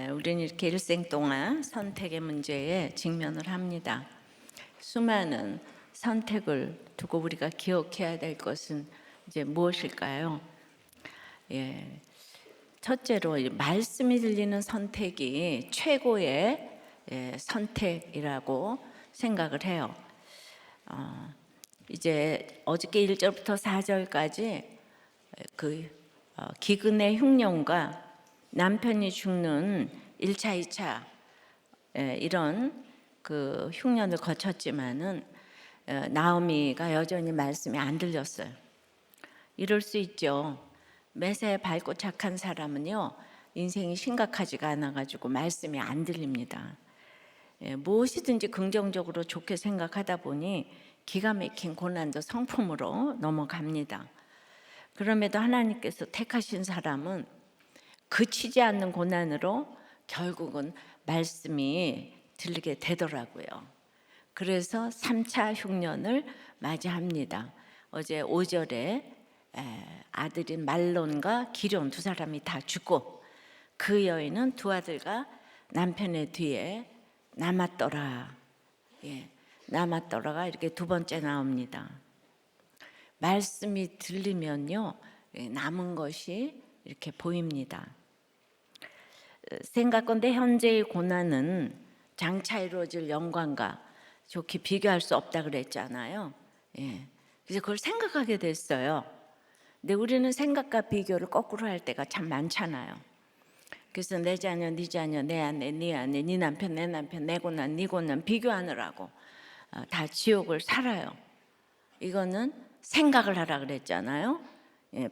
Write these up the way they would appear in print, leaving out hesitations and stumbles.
우리는 이렇게 일생 동안 선택의 문제에 직면을 합니다. 수많은 선택을 두고 우리가 기억해야 될 것은 이제 무엇일까요? 첫째로 말씀이 들리는 선택이 최고의 선택이라고 생각을 해요. 이제 어저께 1절부터 4절까지 기근의 흉년과 남편이 죽는 1차, 2차 이런 그 흉년을 거쳤지만은 나오미가 여전히 말씀이 안 들렸어요. 이럴 수 있죠. 매사에 밝고 착한 사람은요, 인생이 심각하지가 않아가지고 말씀이 안 들립니다. 무엇이든지 긍정적으로 좋게 생각하다 보니 기가 막힌 고난도 성품으로 넘어갑니다. 그럼에도 하나님께서 택하신 사람은 그치지 않는 고난으로 결국은 말씀이 들리게 되더라고요. 그래서 3차 흉년을 맞이합니다. 어제 5절에 아들인 말론과 기럨 두 사람이 다 죽고 그 여인은 두 아들과 남편의 뒤에 남았더라. 남았더라가 이렇게 두 번째 나옵니다. 말씀이 들리면요, 남은 것이 이렇게 보입니다. 생각건대 현재의 고난은 장차 이루어질 영광과 좋게 비교할 수 없다 그랬잖아요. 그래서 그걸 생각하게 됐어요. 근데 우리는 생각과 비교를 거꾸로 할 때가 참 많잖아요. 그래서 내 자녀, 네 자녀, 내 아내, 네 아내, 네 남편, 내 남편, 내 고난, 네 고난 비교하느라고 다 지옥을 살아요. 이거는 생각을 하라 그랬잖아요.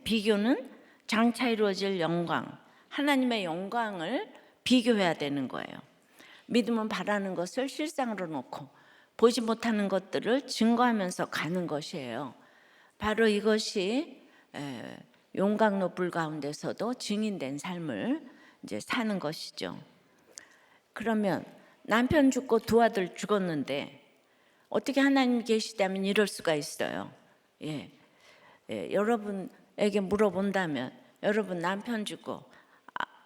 비교는 장차 이루어질 영광, 하나님의 영광을 비교해야 되는 거예요. 믿음은 바라는 것을 실상으로 놓고 보지 못하는 것들을 증거하면서 가는 것이에요. 바로 이것이 용광로 불 가운데서도 증인된 삶을 이제 사는 것이죠. 그러면 남편 죽고 두 아들 죽었는데 어떻게 하나님 계시다면 이럴 수가 있어요. 여러분에게 물어본다면 여러분 남편 죽고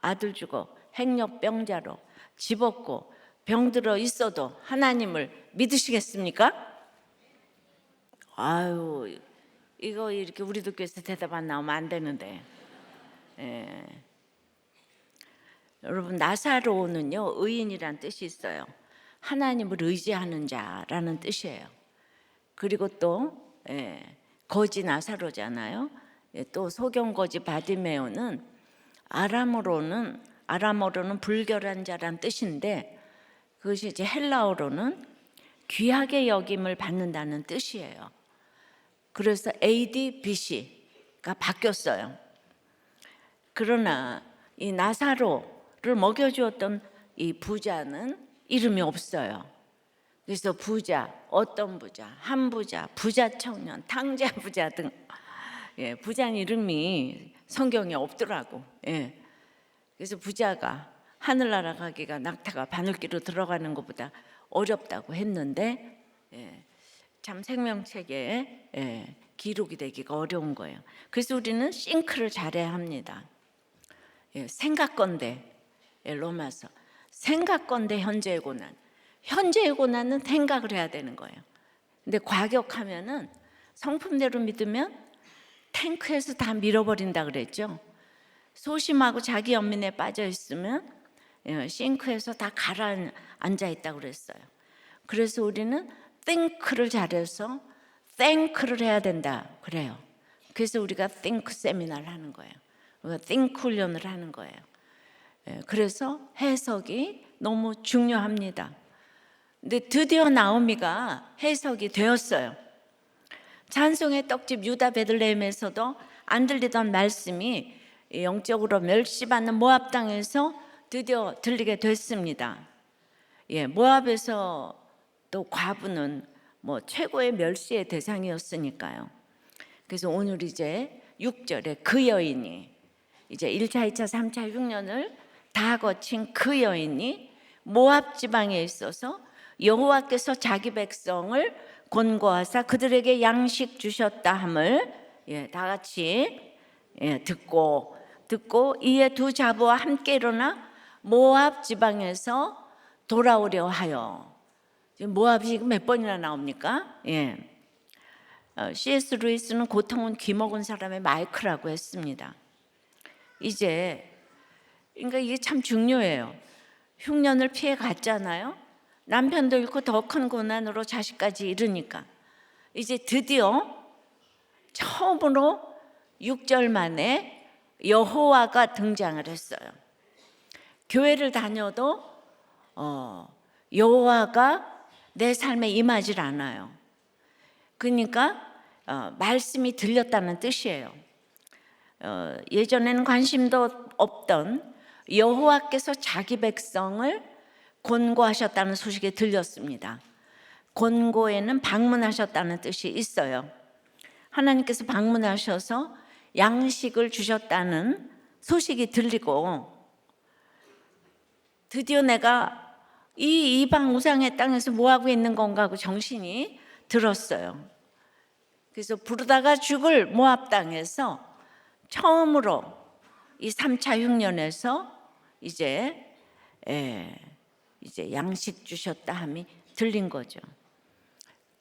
아들 죽고 행력병자로 집 없고 병들어 있어도 하나님을 믿으시겠습니까? 아유, 이거 이렇게 우리도 교회에서 대답 안 나오면 안 되는데. 여러분 나사로는요, 의인이란 뜻이 있어요. 하나님을 의지하는 자라는 뜻이에요. 그리고 또 거지 나사로잖아요. 또 소경거지 바디메오는 아람어로는 불결한 자란 뜻인데 그것이 이제 헬라어로는 귀하게 여김을 받는다는 뜻이에요. 그래서 AD, BC가 바뀌었어요. 그러나 이 나사로를 먹여주었던 이 부자는 이름이 없어요. 그래서 부자, 어떤 부자, 한 부자, 부자 청년, 탕자 부자 등 부자 이름이 성경에 없더라고. 그래서 부자가 하늘나라 가기가 낙타가 바늘기로 들어가는 것보다 어렵다고 했는데 참 생명책에 기록이 되기가 어려운 거예요. 그래서 우리는 싱크를 잘해야 합니다. 생각건대 로마서 생각건대 현재의 고난. 현재의 고난은 생각을 해야 되는 거예요. 근데 과격하면은 성품대로 믿으면 탱크에서 다 밀어버린다 그랬죠. 소심하고 자기 연민에 빠져 있으면 싱크에서 다 가라앉아 있다고 그랬어요. 그래서 우리는 think를 잘해서 thank를 해야 된다 그래요. 그래서 우리가 think 세미나를 하는 거예요. 우리가 think 훈련을 하는 거예요. 그래서 해석이 너무 중요합니다. 근데 드디어 나오미가 해석이 되었어요. 찬송의 떡집 유다 베들레헴에서도 안 들리던 말씀이 영적으로 멸시받는 모압 땅에서 드디어 들리게 됐습니다. 모압에서 또 과부는 뭐 최고의 멸시의 대상이었으니까요. 그래서 오늘 이제 6절에 그 여인이 이제 1차, 2차, 3차 흉년을 다 거친 그 여인이 모압 지방에 있어서 여호와께서 자기 백성을 권고하사 그들에게 양식 주셨다 함을 다 같이 듣고 이에 두 자부와 함께 일어나 모압 지방에서 돌아오려 하여. 지금 모압이 지금 몇 번이나 나옵니까? 예. C.S. 루이스는 고통은 귀먹은 사람의 마이크라고 했습니다. 이제 그러니까 이게 참 중요해요. 흉년을 피해 갔잖아요. 남편도 잃고 더 큰 고난으로 자식까지 잃으니까 이제 드디어 처음으로 6절 만에 여호와가 등장을 했어요. 교회를 다녀도 여호와가 내 삶에 임하질 않아요. 그러니까 말씀이 들렸다는 뜻이에요. 예전에는 관심도 없던 여호와께서 자기 백성을 권고하셨다는 소식이 들렸습니다. 권고에는 방문하셨다는 뜻이 있어요. 하나님께서 방문하셔서 양식을 주셨다는 소식이 들리고 드디어 내가 이 이방 우상의 땅에서 뭐하고 있는 건가 하고 정신이 들었어요. 그래서 부르다가 죽을 모압 땅에서 처음으로 이 3차 흉년에서 이제 양식 주셨다 함이 들린 거죠.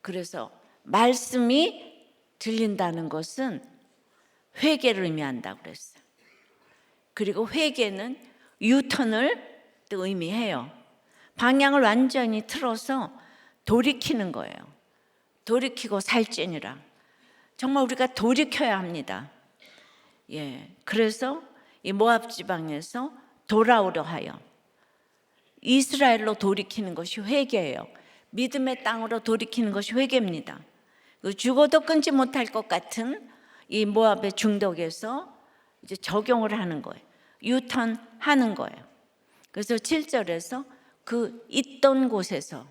그래서 말씀이 들린다는 것은 회개를 의미한다고 그랬어요. 그리고 회개는 유턴을 또 의미해요. 방향을 완전히 틀어서 돌이키는 거예요. 돌이키고 살찌니라. 정말 우리가 돌이켜야 합니다. 그래서 이 모압 지방에서 돌아오려 하여 이스라엘로 돌이키는 것이 회개예요. 믿음의 땅으로 돌이키는 것이 회개입니다. 죽어도 끊지 못할 것 같은 이 모압의 중독에서 이제 적용을 하는 거예요. 유턴하는 거예요. 그래서 7절에서 그 있던 곳에서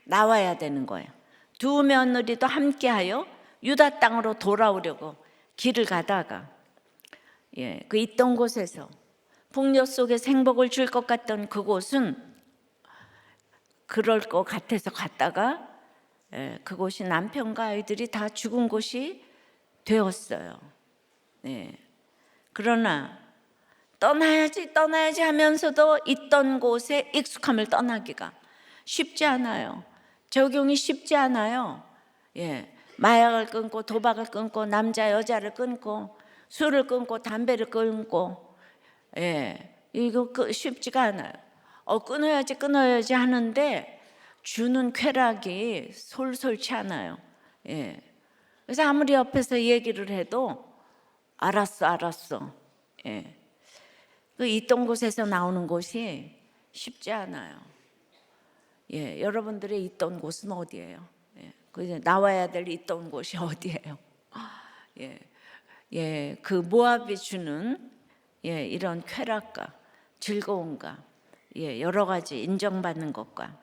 나와야 되는 거예요. 두 며느리도 함께하여 유다 땅으로 돌아오려고 길을 가다가 그 있던 곳에서 폭력 속에서 행복을 줄 것 같던 그곳은 그럴 것 같아서 갔다가 그곳이 남편과 아이들이 다 죽은 곳이 되었어요. 그러나 떠나야지 하면서도 있던 곳에 익숙함을 떠나기가 쉽지 않아요. 적용이 쉽지 않아요. 마약을 끊고 도박을 끊고 남자 여자를 끊고 술을 끊고 담배를 끊고 이거 쉽지가 않아요. 끊어야지 하는데 주는 쾌락이 솔솔치 않아요. 그래서 아무리 옆에서 얘기를 해도 알았어. 그 있던 곳에서 나오는 곳이 쉽지 않아요. 여러분들의 있던 곳은 어디예요? 나와야 될 있던 곳이 어디예요? 그 모압이 주는 이런 쾌락과 즐거움과 여러 가지 인정받는 것과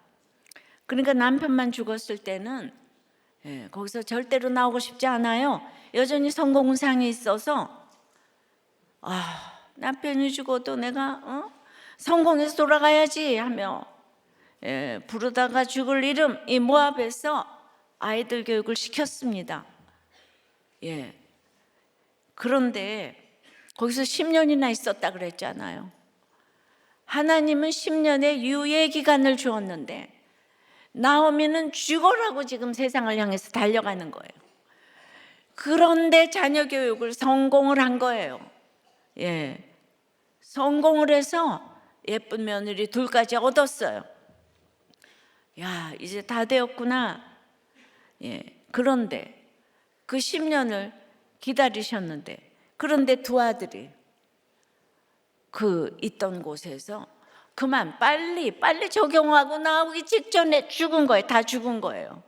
그러니까 남편만 죽었을 때는 거기서 절대로 나오고 싶지 않아요. 여전히 성공상이 있어서 남편이 죽어도 내가 성공해서 돌아가야지 하며 부르다가 죽을 이름 이 모압에서 아이들 교육을 시켰습니다. 그런데 거기서 10년이나 있었다 그랬잖아요. 하나님은 10년의 유예 기간을 주었는데 나오미는 죽어라고 지금 세상을 향해서 달려가는 거예요. 그런데 자녀 교육을 성공을 한 거예요. 성공을 해서 예쁜 며느리 둘까지 얻었어요. 이제 다 되었구나. 그런데 그 10년을 기다리셨는데 그런데 두 아들이 그 있던 곳에서 그만 빨리 적용하고 나오기 직전에 죽은 거예요. 다 죽은 거예요.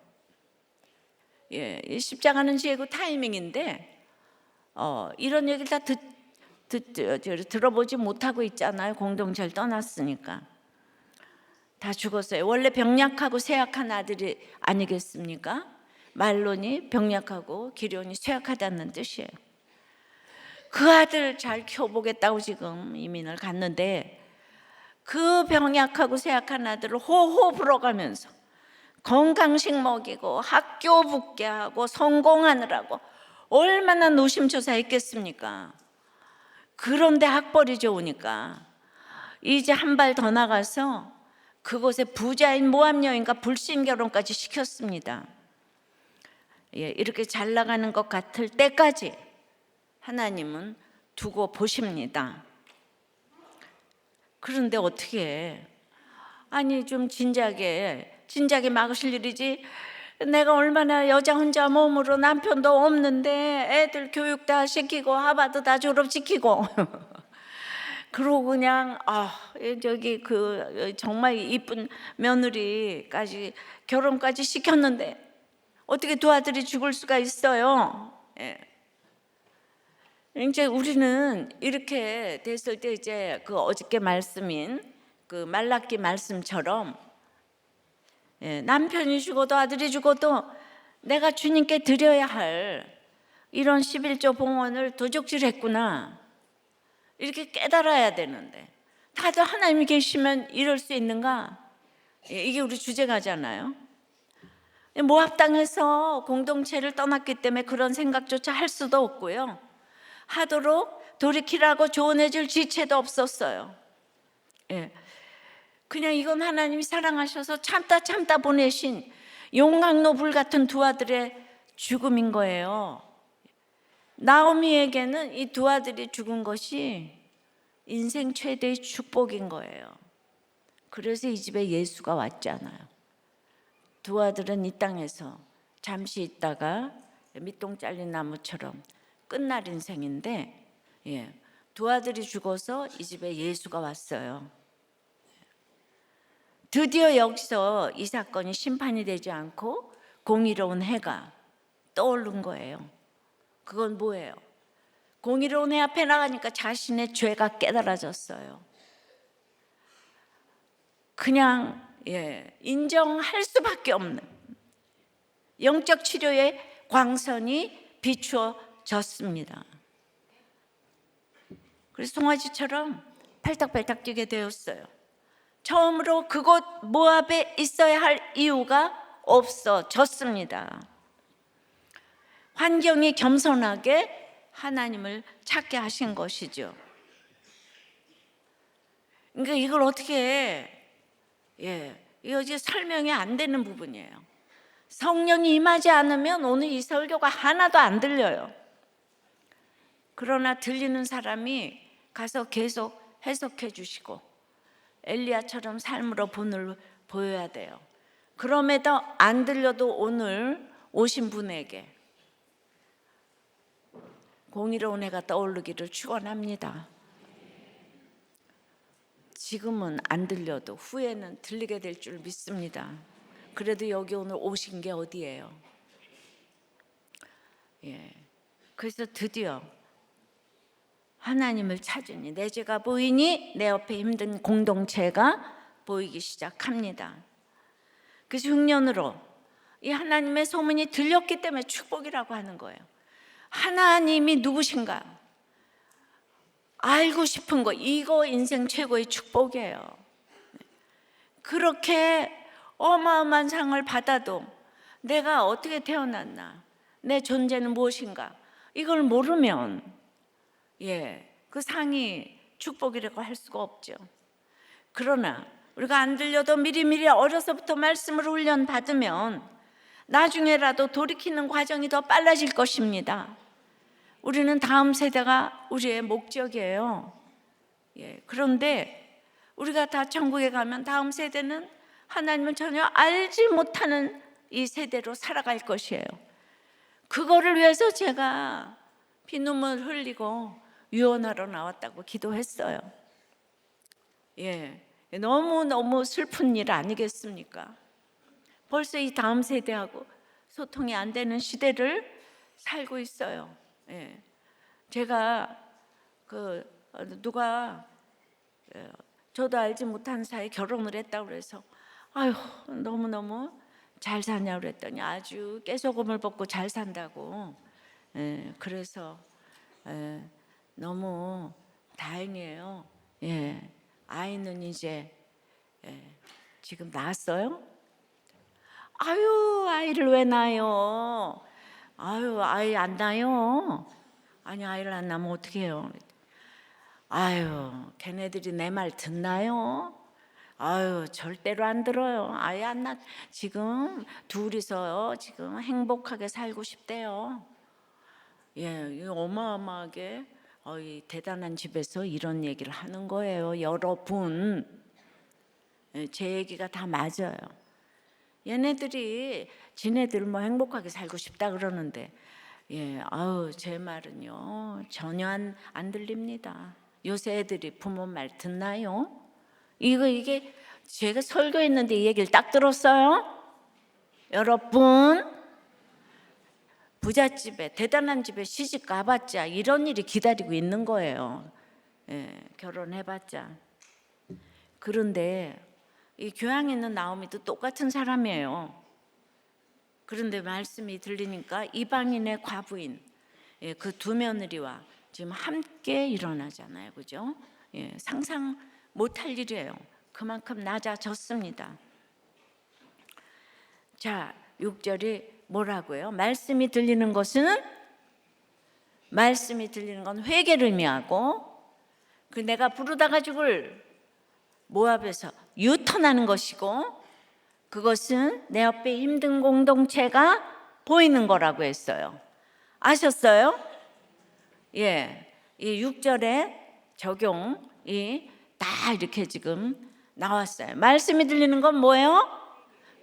십자가는 지혜고 타이밍인데 이런 얘기를 다 들어보지 못하고 있잖아요. 공동체를 떠났으니까 다 죽었어요. 원래 병약하고 쇠약한 아들이 아니겠습니까? 말론이 병약하고 기련이 쇠약하다는 뜻이에요. 그 아들 잘 키워보겠다고 지금 이민을 갔는데 그 병약하고 쇠약한 아들을 호호 불어가면서 건강식 먹이고 학교 붙게 하고 성공하느라고 얼마나 노심초사했겠습니까? 그런데 학벌이 좋으니까 이제 한 발 더 나가서 그곳에 부자인 모압 여인과 불신 결혼까지 시켰습니다. 이렇게 잘 나가는 것 같을 때까지 하나님은 두고 보십니다. 그런데 어떻게 아니 좀 진작에 막으실 일이지. 내가 얼마나 여자 혼자 몸으로 남편도 없는데 애들 교육 다 시키고 하버드 다 졸업시키고 그러고 그냥 저기 그 정말 이쁜 며느리까지 결혼까지 시켰는데 어떻게 두 아들이 죽을 수가 있어요? 이제 우리는 이렇게 됐을 때 이제 그 어저께 말씀인 그 말라기 말씀처럼 남편이 죽어도 아들이 죽어도 내가 주님께 드려야 할 이런 11조 봉헌을 도적질했구나 이렇게 깨달아야 되는데 다들 하나님이 계시면 이럴 수 있는가? 이게 우리 주제가잖아요. 모압 땅에서 공동체를 떠났기 때문에 그런 생각조차 할 수도 없고요. 하도록 돌이키라고 조언해줄 지체도 없었어요. 그냥 이건 하나님이 사랑하셔서 참다 보내신 용광로 불 같은 두 아들의 죽음인 거예요. 나오미에게는 이 두 아들이 죽은 것이 인생 최대의 축복인 거예요. 그래서 이 집에 예수가 왔잖아요. 두 아들은 이 땅에서 잠시 있다가 밑동 잘린 나무처럼 끝날 인생인데 두 아들이 죽어서 이 집에 예수가 왔어요. 드디어 여기서 이 사건이 심판이 되지 않고 공의로운 해가 떠오른 거예요. 그건 뭐예요? 공의로운 해 앞에 나가니까 자신의 죄가 깨달아졌어요. 그냥 인정할 수밖에 없는 영적 치료의 광선이 비추어졌습니다. 그래서 송아지처럼 팔딱팔딱 뛰게 되었어요. 처음으로 그곳 모압에 있어야 할 이유가 없어졌습니다. 환경이 겸손하게 하나님을 찾게 하신 것이죠. 그러니까 이걸 어떻게 이거 이제 설명이 안 되는 부분이에요. 성령이 임하지 않으면 오늘 이 설교가 하나도 안 들려요. 그러나 들리는 사람이 가서 계속 해석해 주시고 엘리야처럼 삶으로 본을 보여야 돼요. 그럼에도 안 들려도 오늘 오신 분에게 공의로운 해가 떠오르기를 축원합니다. 지금은 안 들려도 후에는 들리게 될 줄 믿습니다. 그래도 여기 오늘 오신 게 어디예요? 그래서 드디어 하나님을 찾으니 내 죄가 보이니 내 옆에 힘든 공동체가 보이기 시작합니다. 그래서 흉년으로 이 하나님의 소문이 들렸기 때문에 축복이라고 하는 거예요. 하나님이 누구신가 알고 싶은 거, 이거 인생 최고의 축복이에요. 그렇게 어마어마한 상을 받아도 내가 어떻게 태어났나, 내 존재는 무엇인가 이걸 모르면 그 상이 축복이라고 할 수가 없죠. 그러나 우리가 안 들려도 미리미리 어려서부터 말씀을 훈련 받으면 나중에라도 돌이키는 과정이 더 빨라질 것입니다. 우리는 다음 세대가 우리의 목적이에요. 그런데 우리가 다 천국에 가면 다음 세대는 하나님을 전혀 알지 못하는 이 세대로 살아갈 것이에요. 그거를 위해서 제가 피눈물 흘리고 유언하러 나왔다고 기도했어요. 너무너무 슬픈 일 아니겠습니까? 벌써 이 다음 세대하고 소통이 안 되는 시대를 살고 있어요. 제가 누가 저도 알지 못한 사이에 결혼을 했다고 그래서 아유 너무너무 잘 사냐고 그랬더니 아주 깨소금을 벗고 잘 산다고. 그래서 너무 다행이에요. 아이는 이제 지금 낳았어요? 아유 아이를 왜 낳아요? 아유, 아이 안 나요. 아니, 아이를 안 낳으면 어떻게 해요? 아유, 걔네들이 내 말 듣나요? 아유, 절대로 안 들어요. 아예 안 낳. 지금 둘이서 지금 행복하게 살고 싶대요. 예, 어마어마하게 이 대단한 집에서 이런 얘기를 하는 거예요. 여러분, 제 얘기가 다 맞아요. 얘네들이 지네들 뭐 행복하게 살고 싶다 그러는데, 예, 아우 제 말은요 전혀 안 들립니다. 요새 애들이 부모 말 듣나요? 이게 제가 설교했는데 이 얘기를 딱 들었어요? 여러분, 부잣집에 대단한 집에 시집 가봤자 이런 일이 기다리고 있는 거예요. 예, 결혼해봤자. 그런데 이 교양 있는 나오미도 똑같은 사람이에요. 그런데 말씀이 들리니까 이방인의 과부인, 예, 그 두 며느리와 지금 함께 일어나잖아요, 그죠? 예, 상상 못할 일이에요. 그만큼 낮아졌습니다. 자, 6절이 뭐라고요? 말씀이 들리는 것은, 말씀이 들리는 건 회개를 의미하고, 그 내가 부르다가 죽을 모압에서 유턴하는 것이고, 그것은 내 옆에 힘든 공동체가 보이는 거라고 했어요. 아셨어요? 예, 이 6절에 적용이 다 이렇게 지금 나왔어요. 말씀이 들리는 건 뭐예요?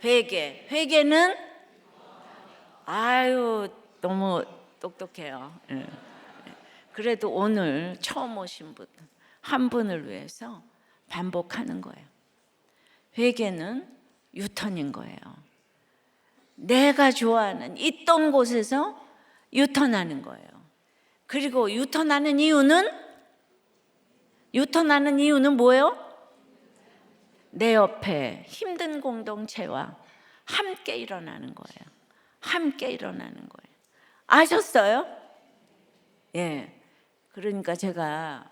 회개. 회개는 아유 너무 똑똑해요. 예. 그래도 오늘 처음 오신 분 한 분을 위해서 반복하는 거예요. 회개는 유턴인 거예요. 내가 좋아하는 있던 곳에서 유턴하는 거예요. 그리고 유턴하는 이유는 뭐예요? 내 옆에 힘든 공동체와 함께 일어나는 거예요. 함께 일어나는 거예요. 아셨어요? 예. 그러니까 제가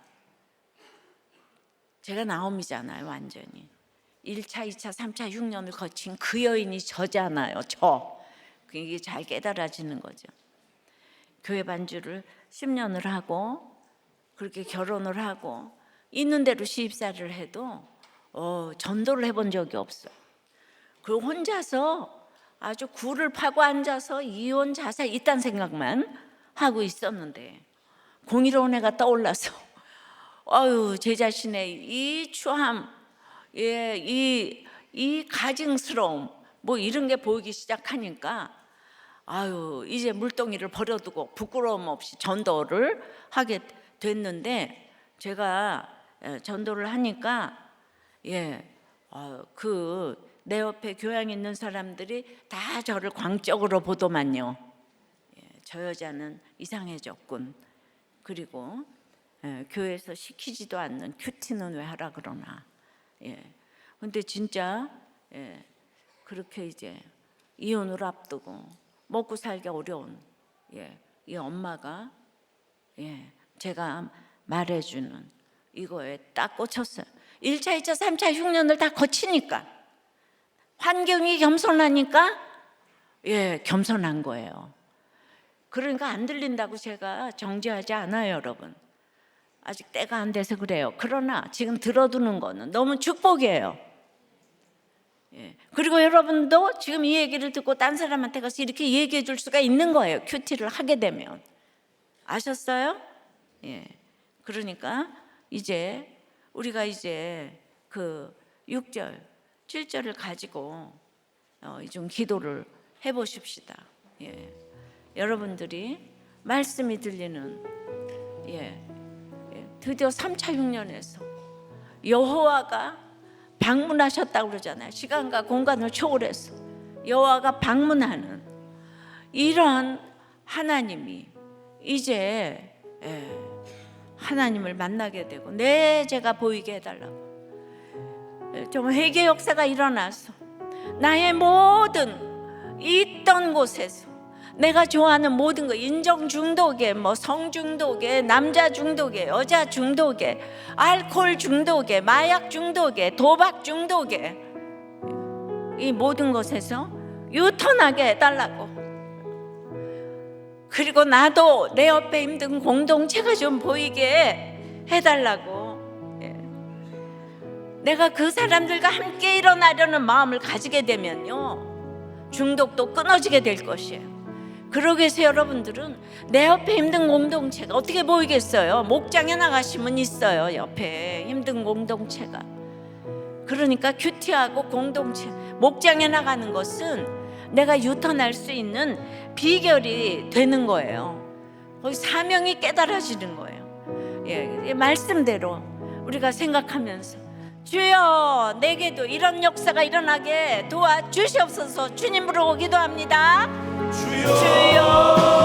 나옴이잖아요, 완전히. 1차, 2차, 3차, 6년을 거친 그 여인이 저잖아요, 저. 이게 잘 깨달아지는 거죠. 교회 반주를 10년을 하고 그렇게 결혼을 하고 있는 대로 시집살이를 해도 전도를 해본 적이 없어요. 그리고 혼자서 아주 굴을 파고 앉아서 이혼 자살 이딴 생각만 하고 있었는데 공의로운 애가 떠올라서 제 자신의 이 추함, 예, 이 가증스러움 뭐 이런 게 보이기 시작하니까 이제 물동이를 버려두고 부끄러움 없이 전도를 하게 됐는데, 제가 전도를 하니까 내 옆에 교양 있는 사람들이 다 저를 광적으로 보더만요. 저 여자는 이상해졌군. 그리고 교회에서 시키지도 않는 큐티는 왜 하라 그러나. 근데 진짜 그렇게 이제 이혼을 앞두고 먹고 살기 어려운 이 엄마가 제가 말해주는 이거에 딱 꽂혔어요. 1차, 2차, 3차, 6년을 다 거치니까 환경이 겸손하니까 겸손한 거예요. 그러니까 안 들린다고 제가 정죄하지 않아요, 여러분. 아직 때가 안 돼서 그래요. 그러나 지금 들어두는 거는 너무 축복이에요. 그리고 여러분도 지금 이 얘기를 듣고 딴 사람한테 가서 이렇게 얘기해 줄 수가 있는 거예요, 큐티를 하게 되면. 아셨어요? 그러니까 이제 우리가 이제 그 6절, 7절을 가지고 좀 기도를 해보십시다. 여러분들이 말씀이 들리는 드디어 3차 6년에서 여호와가 방문하셨다고 그러잖아요. 시간과 공간을 초월해서 여호와가 방문하는 이런 하나님이 이제 하나님을 만나게 되고 내 죄가 보이게 해달라고 좀 회개 역사가 일어나서 나의 모든 있던 곳에서 내가 좋아하는 모든 거, 인정 중독에 성 중독에 남자 중독에 여자 중독에 알코올 중독에 마약 중독에 도박 중독에 이 모든 것에서 유턴하게 해달라고 그리고 나도 내 옆에 힘든 공동체가 좀 보이게 해달라고. 예. 내가 그 사람들과 함께 일어나려는 마음을 가지게 되면요, 중독도 끊어지게 될 것이에요. 그러기 위해서 여러분들은 내 옆에 힘든 공동체가 어떻게 보이겠어요? 목장에 나가시면 있어요, 옆에 힘든 공동체가. 그러니까 큐티하고 공동체, 목장에 나가는 것은 내가 유턴할 수 있는 비결이 되는 거예요. 거기 사명이 깨달아지는 거예요. 예, 말씀대로 우리가 생각하면서 주여 내게도 이런 역사가 일어나게 도와주시옵소서. 주님 부르고 기도합니다. 주여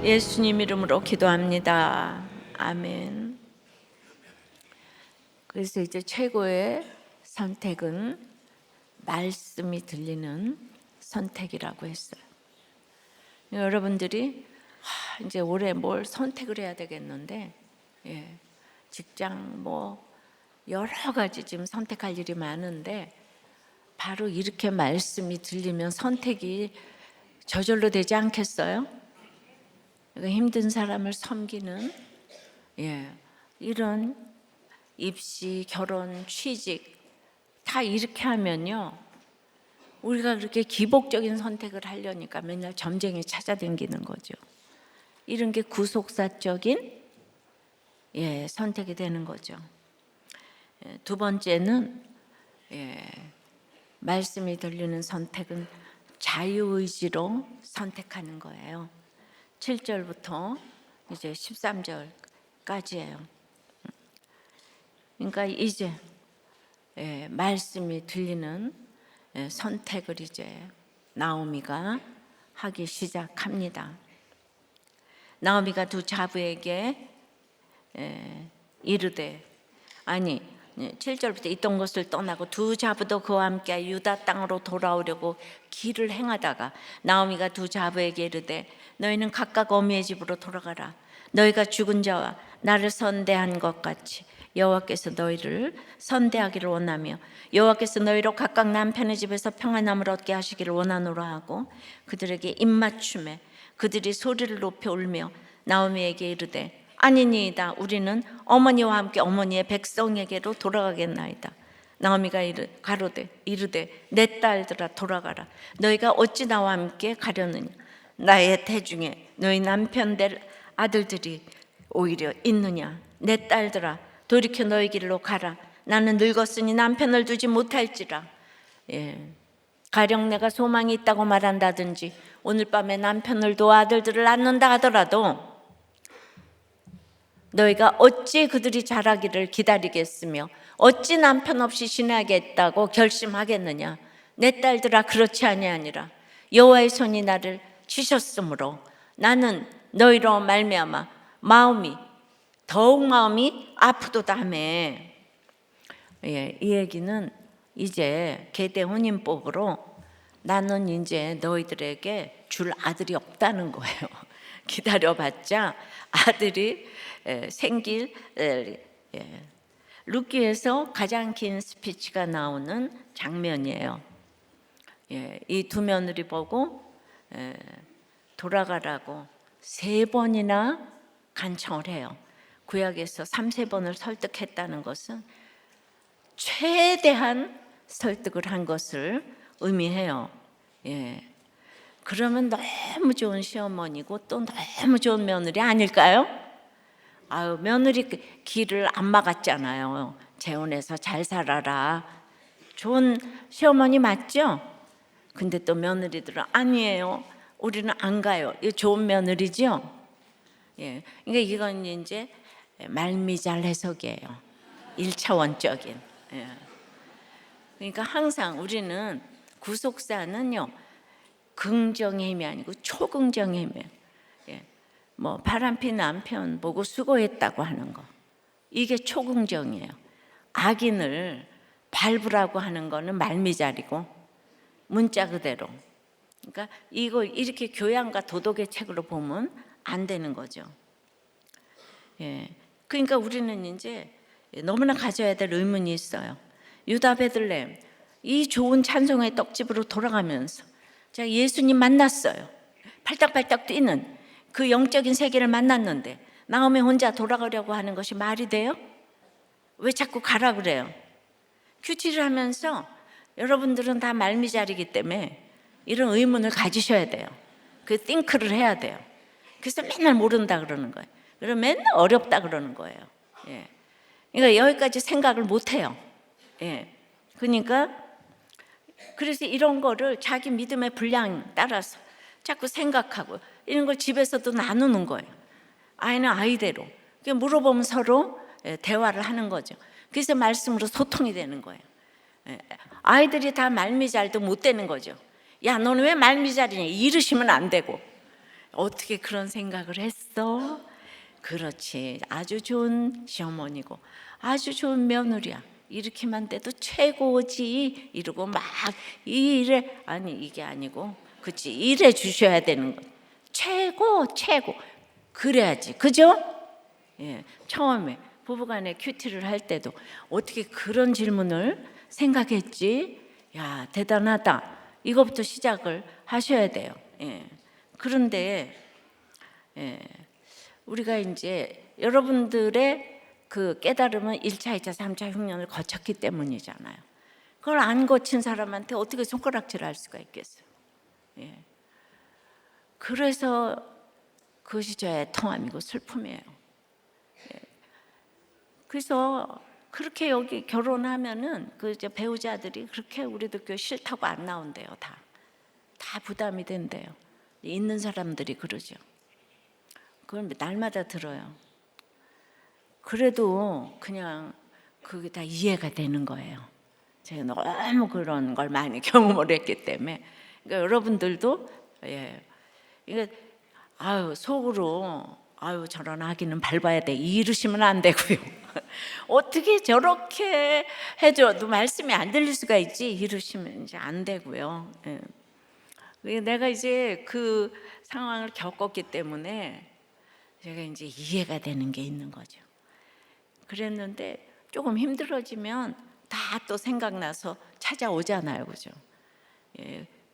예수님 이름으로 기도합니다. 아멘. 그래서 이제 최고의 선택은 말씀이 들리는 선택이라고 했어요. 여러분들이 이제 올해 뭘 선택을 해야 되겠는데, 예, 직장 뭐 여러 가지 지금 선택할 일이 많은데 바로 이렇게 말씀이 들리면 선택이 저절로 되지 않겠어요? 힘든 사람을 섬기는, 예, 이런 입시, 결혼, 취직 다 이렇게 하면요, 우리가 그렇게 기복적인 선택을 하려니까 맨날 점쟁이 찾아다니는 거죠. 이런 게 구속사적인, 예, 선택이 되는 거죠. 두 번째는, 예, 말씀이 들리는 선택은 자유의지로 선택하는 거예요. 7절부터 이제 13절까지예요. 그러니까 이제, 예, 말씀이 들리는, 예, 선택을 이제 나오미가 하기 시작합니다. 나오미가 두 자부에게, 예, 이르되, 아니 7절부터 있던 곳을 떠나고 두 자부도 그와 함께 유다 땅으로 돌아오려고 길을 행하다가 나오미가 두 자부에게 이르되 너희는 각각 어미의 집으로 돌아가라. 너희가 죽은 자와 나를 선대한 것 같이 여호와께서 너희를 선대하기를 원하며 여호와께서 너희로 각각 남편의 집에서 평안함을 얻게 하시기를 원하노라 하고 그들에게 입맞춤에 그들이 소리를 높여 울며 나오미에게 이르되 아니니이다. 우리는 어머니와 함께 어머니의 백성에게로 돌아가겠나이다. 나오미가 가로되 이르되 내 딸들아 돌아가라. 너희가 어찌 나와 함께 가려느냐. 나의 태중에 너희 남편 될 아들들이 오히려 있느냐. 내 딸들아 돌이켜 너희 길로 가라. 나는 늙었으니 남편을 두지 못할지라. 예. 가령 내가 소망이 있다고 말한다든지 오늘 밤에 남편을 도와 아들들을 낳는다 하더라도 너희가 어찌 그들이 자라기를 기다리겠으며 어찌 남편 없이 지내겠다고 결심하겠느냐. 내 딸들아, 그렇지 아니하니라. 여호와의 손이 나를 치셨으므로 나는 너희로 말미암아 더욱 마음이 아프도다며. 이 얘기는 이제 계대 혼인법으로 나는 이제 너희들에게 줄 아들이 없다는 거예요. 기다려봤자 아들이 생길. 룻기에서 가장 긴 스피치가 나오는 장면이에요. 이 두 며느리 보고 돌아가라고 3번이나 간청을 해요. 구약에서 3-4번을 설득했다는 것은 최대한 설득을 한 것을 의미해요. 그러면 너무 좋은 시어머니고 또 너무 좋은 며느리 아닐까요? 며느리 길을 안 막았잖아요. 재혼해서 잘 살아라. 좋은 시어머니 맞죠? 근데 또 며느리들은 아니에요. 우리는 안 가요. 이거 좋은 며느리죠? 그러니까 이건 이제 말미잘 해석이에요. 1차원적인. 그러니까 항상 우리는 구속사는요, 긍정의 힘이 아니고 초긍정의 힘이에요. 뭐 바람핀 남편 보고 수고했다고 하는 거, 이게 초긍정이에요. 악인을 밟으라고 하는 거는 말미잘이고 문자 그대로. 그러니까 이거 이렇게 교양과 도덕의 책으로 보면 안 되는 거죠. 그러니까 우리는 이제 너무나 가져야 될 의문이 있어요. 유다 베들레헴, 이 좋은 찬송의 떡집으로 돌아가면서 제가 예수님 만났어요. 팔딱팔딱 뛰는 그 영적인 세계를 만났는데 나오미 혼자 돌아가려고 하는 것이 말이 돼요? 왜 자꾸 가라 그래요? 큐티를 하면서 여러분들은 다 말미잘이기 때문에 이런 의문을 가지셔야 돼요. 그 띵크를 해야 돼요. 그래서 맨날 모른다 그러는 거예요. 그리고 맨날 어렵다 그러는 거예요. 그러니까 여기까지 생각을 못 해요. 그러니까 그래서 이런 거를 자기 믿음의 분량 따라서 자꾸 생각하고 이런 걸 집에서도 나누는 거예요. 아이는 아이대로 물어보면 서로 대화를 하는 거죠. 그래서 말씀으로 소통이 되는 거예요. 아이들이 다 말미잘도 못 되는 거죠. 야, 너는 왜 말미잘이냐, 이러시면 안 되고. 어떻게 그런 생각을 했어? 그렇지, 아주 좋은 시어머니고 아주 좋은 며느리야, 이렇게만 돼도 최고지 이러고 막 이래. 아니, 이게 아니고 그치, 이래 주셔야 되는 거. 최고 그래야지, 그죠? 처음에 부부간에 큐티를 할 때도 어떻게 그런 질문을 생각했지? 야, 대단하다. 이거부터 시작을 하셔야 돼요. 그런데 우리가 이제 여러분들의 그 깨달음은 1차, 2차, 3차 흉년을 거쳤기 때문이잖아요. 그걸 안 거친 사람한테 어떻게 손가락질을 할 수가 있겠어요? 그래서 그것이 저의 통함이고 슬픔이에요. 그래서 그렇게 여기 결혼하면은 그 이제 배우자들이 그렇게 우리도 교회 싫다고 안 나온대요. 다 부담이 된대요. 있는 사람들이 그러죠. 그걸 날마다 들어요. 그래도 그냥 그게 다 이해가 되는 거예요. 제가 너무 그런 걸 많이 경험을 했기 때문에. 그러니까 여러분들도 그러니까 속으로 저런 아기는 밟아야 돼 이러시면 안 되고요. 어떻게 저렇게 해줘도 말씀이 안 들릴 수가 있지 이러시면 이제 안 되고요. 내가 이제 그 상황을 겪었기 때문에 제가 이제 이해가 되는 게 있는 거죠. 그랬는데 조금 힘들어지면 다 또 생각나서 찾아오잖아요, 그죠?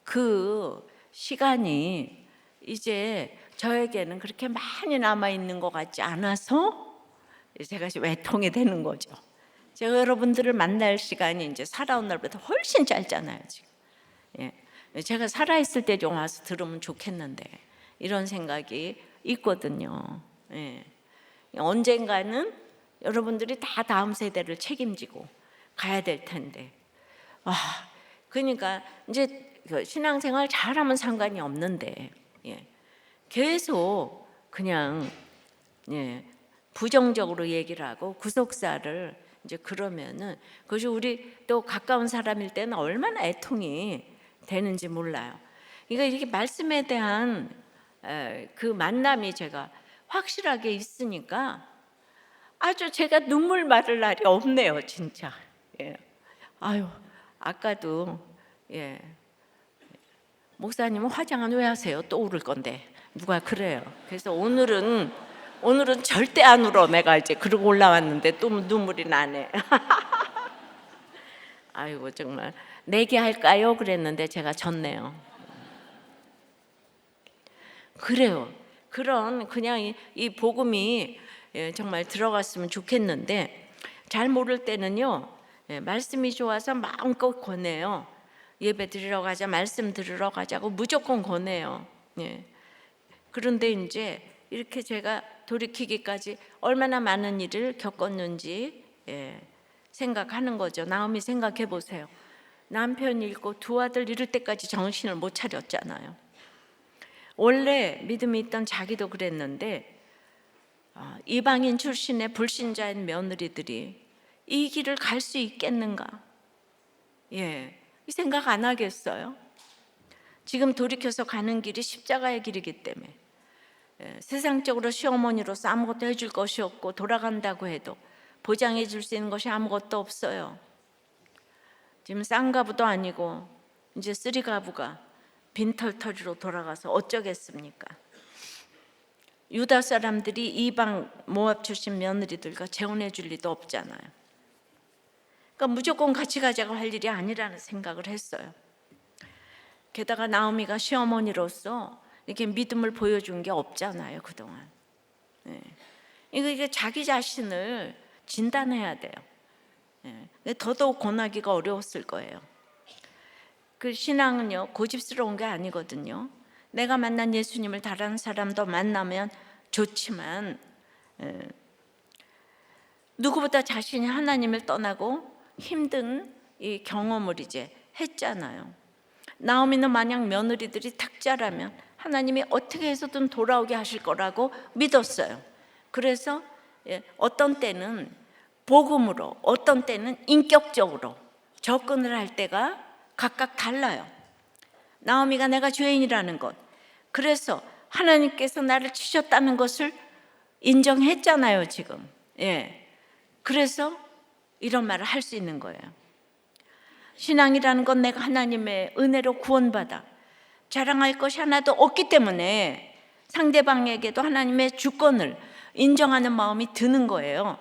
그 시간이 이제 저에게는 그렇게 많이 남아 있는 것 같지 않아서 제가 외통이 되는 거죠. 제가 여러분들을 만날 시간이 이제 살아온 날보다 훨씬 짧잖아요, 지금. 제가 살아있을 때 좀 와서 들으면 좋겠는데 이런 생각이 있거든요. 언젠가는 여러분들이 다 다음 세대를 책임지고 가야 될 텐데. 그러니까 이제 신앙생활 잘하면 상관이 없는데 계속 그냥 부정적으로 얘기를 하고 구속사를 이제 그러면은 그것이 우리 또 가까운 사람일 때는 얼마나 애통이 되는지 몰라요. 그러니까 이렇게 말씀에 대한 그 만남이 제가 확실하게 있으니까 아주 제가 눈물 마를 날이 없네요, 진짜. 아유, 아까도 목사님은 화장은 왜 하세요? 또 울을 건데 누가 그래요. 그래서 오늘은 절대 안 울어. 내가 이제 그러고 올라왔는데 또 눈물이 나네. 아이고 정말 내게 할까요? 그랬는데 제가 졌네요. 그래요. 그런 그냥 이 복음이 정말 들어갔으면 좋겠는데 잘 모를 때는요. 말씀이 좋아서 마음껏 권해요. 예배 드리러 가자, 말씀 들으러 가자고 무조건 권해요. 그런데 이제 이렇게 제가 돌이키기까지 얼마나 많은 일을 겪었는지 생각하는 거죠. 나오미 생각해 보세요. 남편 잃고 두 아들 잃을 때까지 정신을 못 차렸잖아요. 원래 믿음이 있던 자기도 그랬는데 이방인 출신의 불신자인 며느리들이 이 길을 갈 수 있겠는가? 이 생각 안 하겠어요? 지금 돌이켜서 가는 길이 십자가의 길이기 때문에 세상적으로 시어머니로서 아무것도 해줄 것이 없고 돌아간다고 해도 보장해 줄 수 있는 것이 아무것도 없어요. 지금 쌍가부도 아니고 이제 쓰리가부가 빈털터리로 돌아가서 어쩌겠습니까? 유다 사람들이 이방 모압 출신 며느리들과 재혼해 줄 리도 없잖아요. 그러니까 무조건 같이 가자고 할 일이 아니라는 생각을 했어요. 게다가 나오미가 시어머니로서 이렇게 믿음을 보여준 게 없잖아요, 그동안. 이게 자기 자신을 진단해야 돼요. 더더욱 권하기가 어려웠을 거예요. 그 신앙은요, 고집스러운 게 아니거든요. 내가 만난 예수님을 다른 사람도 만나면 좋지만 누구보다 자신이 하나님을 떠나고 힘든 이 경험을 이제 했잖아요. 나오미는 만약 며느리들이 탁자라면 하나님이 어떻게 해서든 돌아오게 하실 거라고 믿었어요. 그래서 어떤 때는 복음으로, 어떤 때는 인격적으로 접근을 할 때가 각각 달라요. 나오미가 내가 죄인이라는 것, 그래서 하나님께서 나를 치셨다는 것을 인정했잖아요, 지금. 그래서 이런 말을 할 수 있는 거예요. 신앙이라는 건 내가 하나님의 은혜로 구원받아 자랑할 것이 하나도 없기 때문에 상대방에게도 하나님의 주권을 인정하는 마음이 드는 거예요.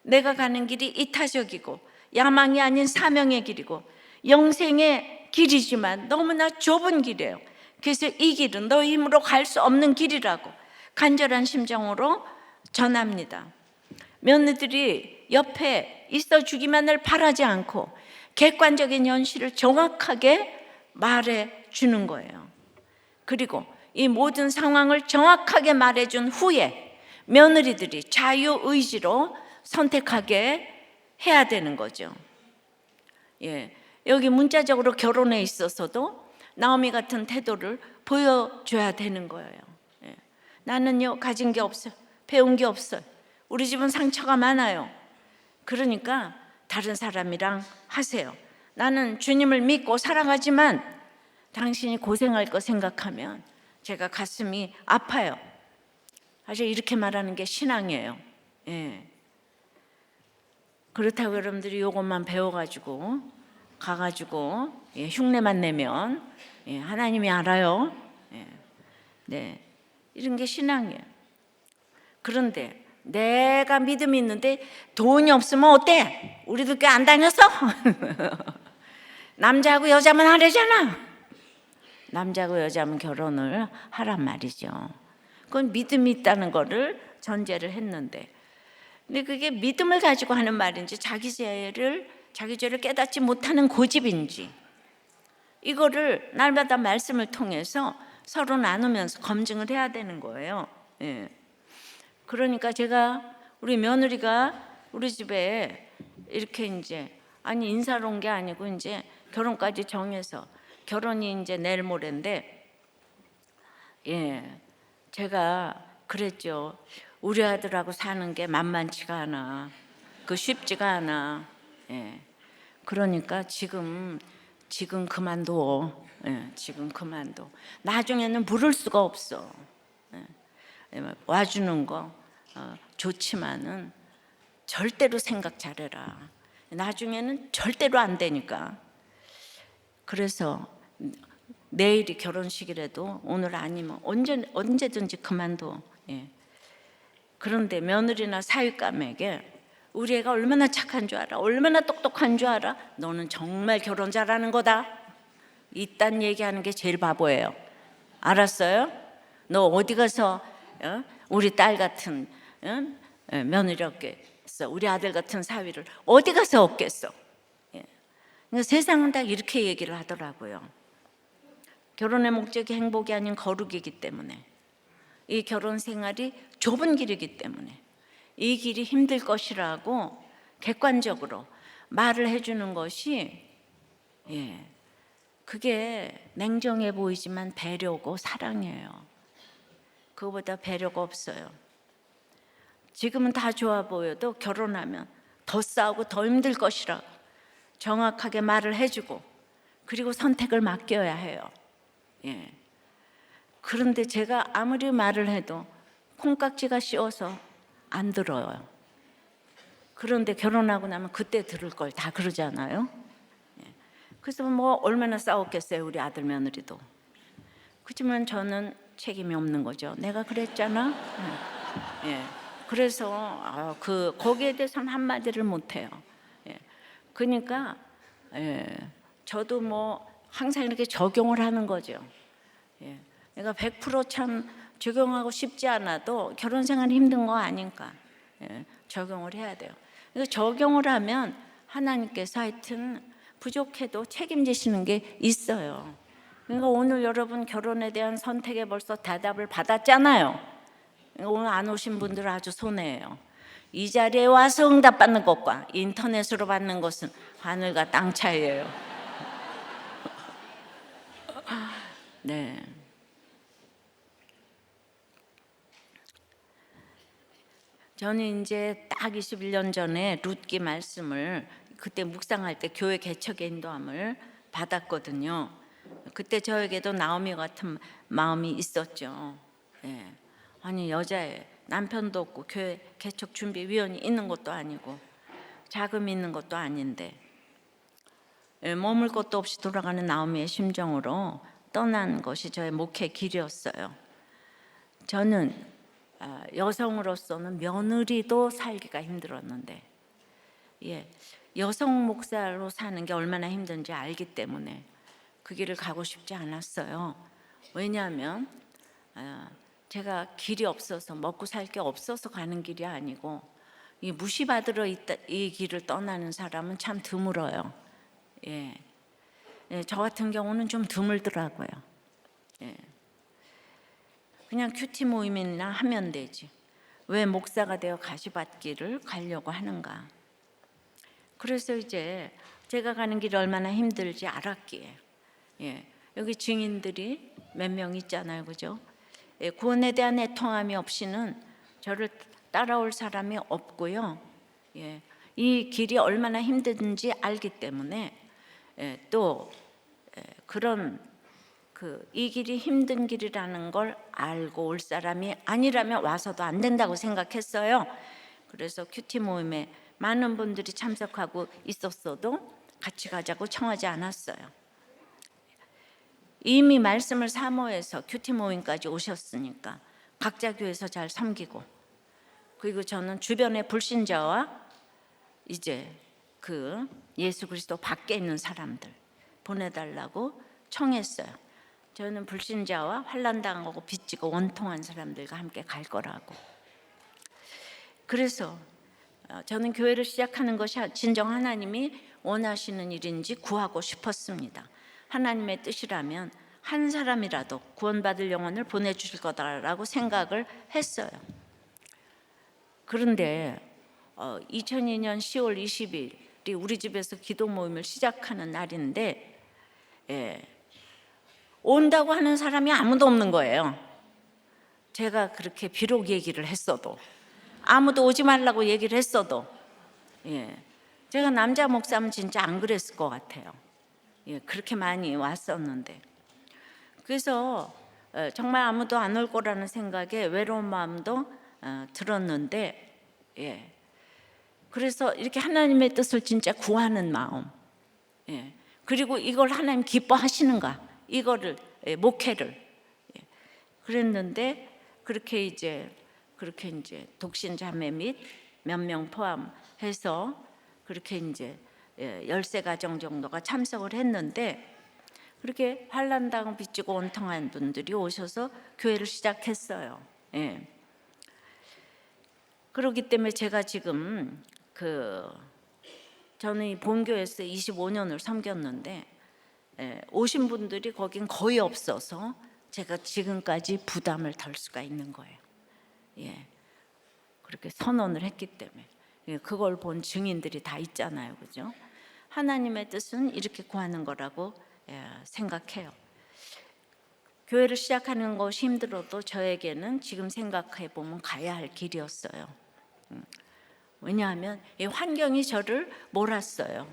내가 가는 길이 이타적이고 야망이 아닌 사명의 길이고 영생의 길이지만 너무나 좁은 길이에요. 그래서 이 길은 너희 힘으로 갈 수 없는 길이라고 간절한 심정으로 전합니다. 며느들이 옆에 있어 주기만을 바라지 않고 객관적인 현실을 정확하게 말해 주는 거예요. 그리고 이 모든 상황을 정확하게 말해준 후에 며느리들이 자유의지로 선택하게 해야 되는 거죠. 여기 문자적으로 결혼에 있어서도 나오미 같은 태도를 보여줘야 되는 거예요. 나는요, 가진 게 없어요. 배운 게 없어요. 우리 집은 상처가 많아요. 그러니까 다른 사람이랑 하세요. 나는 주님을 믿고 사랑하지만 당신이 고생할 거 생각하면 제가 가슴이 아파요. 사실 이렇게 말하는 게 신앙이에요. 그렇다고 여러분들이 이것만 배워가지고 가가지고 흉내만 내면 하나님이 알아요. 이런 게 신앙이에요. 그런데 내가 믿음이 있는데 돈이 없으면 어때? 우리도 꽤 안 다녔어? 남자하고 여자만 하려잖아. 남자하고 여자면 결혼을 하란 말이죠. 그건 믿음이 있다는 거를 전제를 했는데, 근데 그게 믿음을 가지고 하는 말인지 자기 죄를 깨닫지 못하는 고집인지, 이거를 날마다 말씀을 통해서 서로 나누면서 검증을 해야 되는 거예요. 그러니까 제가 우리 며느리가 우리 집에 이렇게 이제 인사로 온 게 아니고 이제 결혼까지 정해서 결혼이 이제 내일 모레인데, 예, 제가 그랬죠. 우리 아들하고 사는 게 만만치가 않아. 그 쉽지가 않아. 예. 그러니까 지금 그만둬. 예, 지금 그만둬. 나중에는 물을 수가 없어. 예, 와주는 거 좋지만은 절대로 생각 잘해라. 나중에는 절대로 안 되니까. 그래서 내일이 결혼식이라도 오늘 아니면 언제든지 그만둬. 예. 그런데 며느리나 사윗감에게 우리 애가 얼마나 착한 줄 알아? 얼마나 똑똑한 줄 알아? 너는 정말 결혼 잘하는 거다. 이딴 얘기하는 게 제일 바보예요. 알았어요? 너 어디 가서 우리 딸 같은 며느리 얻겠어? 우리 아들 같은 사위를 어디 가서 얻겠어? 예. 그러니까 세상은 다 이렇게 얘기를 하더라고요. 결혼의 목적이 행복이 아닌 거룩이기 때문에, 이 결혼 생활이 좁은 길이기 때문에, 이 길이 힘들 것이라고 객관적으로 말을 해주는 것이, 예, 그게 냉정해 보이지만 배려고 사랑이에요. 그거보다 배려가 없어요. 지금은 다 좋아 보여도 결혼하면 더 싸우고 더 힘들 것이라 정확하게 말을 해주고, 그리고 선택을 맡겨야 해요. 예. 그런데 제가 아무리 말을 해도 콩깍지가 씌워서 안 들어요. 그런데 결혼하고 나면 그때 들을 걸 다 그러잖아요. 예. 그래서 뭐 얼마나 싸웠겠어요, 우리 아들 며느리도. 그렇지만 저는 책임이 없는 거죠. 내가 그랬잖아. 예. 예. 그래서 거기에 대해서는 한마디를 못 해요. 예. 그러니까 저도 뭐 항상 이렇게 적용을 하는 거죠. 예. 내가 100%참 적용하고 싶지 않아도 결혼 생활 힘든 거 아닌가. 예. 적용을 해야 돼요. 그래서 적용을 하면 하나님께서 하여튼 부족해도 책임지시는 게 있어요. 그러니까 오늘 여러분 결혼에 대한 선택에 벌써 대답을 받았잖아요. 그러니까 오늘 안 오신 분들은 아주 손해예요. 이 자리에 와서 응답받는 것과 인터넷으로 받는 것은 하늘과 땅 차이예요. 네. 저는 이제 딱 21년 전에 룻기 말씀을 그때 묵상할 때 교회 개척의 인도함을 받았거든요. 그때 저에게도 나오미 같은 마음이 있었죠. 예. 아니 여자애 남편도 없고 교회 개척 준비위원이 있는 것도 아니고 자금이 있는 것도 아닌데 머물 것도 없이 돌아가는 나오미의 심정으로 떠난 것이 저의 목회 길이었어요. 저는 여성으로서는 며느리도 살기가 힘들었는데, 예, 여성 목사로 사는 게 얼마나 힘든지 알기 때문에 그 길을 가고 싶지 않았어요. 왜냐하면 제가 길이 없어서 먹고 살 게 없어서 가는 길이 아니고, 이 무시받으러 이 길을 떠나는 사람은 참 드물어요. 예, 저 같은 경우는 좀 드물더라고요. 예. 그냥 큐티 모임이나 하면 되지. 왜 목사가 되어 가시밭길을 가려고 하는가. 그래서 이제 제가 가는 길이 얼마나 힘들지 알았기에, 예, 여기 증인들이 몇 명 있잖아요, 그죠? 예, 구원에 대한 애통함이 없이는 저를 따라올 사람이 없고요. 예, 이 길이 얼마나 힘든지 알기 때문에 또 그런 이 길이 힘든 길이라는 걸 알고 올 사람이 아니라면 와서도 안 된다고 생각했어요. 그래서 큐티 모임에 많은 분들이 참석하고 있었어도 같이 가자고 청하지 않았어요. 이미 말씀을 사모해서 큐티 모임까지 오셨으니까 각자 교회에서 잘 섬기고, 그리고 저는 주변의 불신자와 이제 예수 그리스도 밖에 있는 사람들 보내달라고 청했어요. 저는 불신자와 환난당하고 빚지고 원통한 사람들과 함께 갈 거라고. 그래서 저는 교회를 시작하는 것이 진정 하나님이 원하시는 일인지 구하고 싶었습니다. 하나님의 뜻이라면 한 사람이라도 구원받을 영혼을 보내주실 거다라고 생각을 했어요. 그런데 2002년 10월 20일이 우리 집에서 기도 모임을 시작하는 날인데, 온다고 하는 사람이 아무도 없는 거예요. 제가 그렇게 비록 얘기를 했어도, 아무도 오지 말라고 얘기를 했어도, 제가 남자 목사면 진짜 안 그랬을 것 같아요. 그렇게 많이 왔었는데, 그래서 정말 아무도 안 올 거라는 생각에 외로운 마음도 들었는데, 그래서 이렇게 하나님의 뜻을 진짜 구하는 마음, 그리고 이걸 하나님 기뻐하시는가, 이거를 목회를 그랬는데, 그렇게 이제 독신 자매 및 몇 명 포함해서 그렇게 이제 13가정 정도가 참석을 했는데, 그렇게 환난당을 빚지고 온통한 분들이 오셔서 교회를 시작했어요. 그렇기 때문에 제가 지금 저는 이 본교에서 25년을 섬겼는데 오신 분들이 거긴 거의 없어서 제가 지금까지 부담을 덜 수가 있는 거예요. 그렇게 선언을 했기 때문에. 그걸 본 증인들이 다 있잖아요, 그죠? 하나님의 뜻은 이렇게 구하는 거라고 생각해요. 교회를 시작하는 것이 힘들어도 저에게는 지금 생각해 보면 가야 할 길이었어요. 왜냐하면 이 환경이 저를 몰았어요.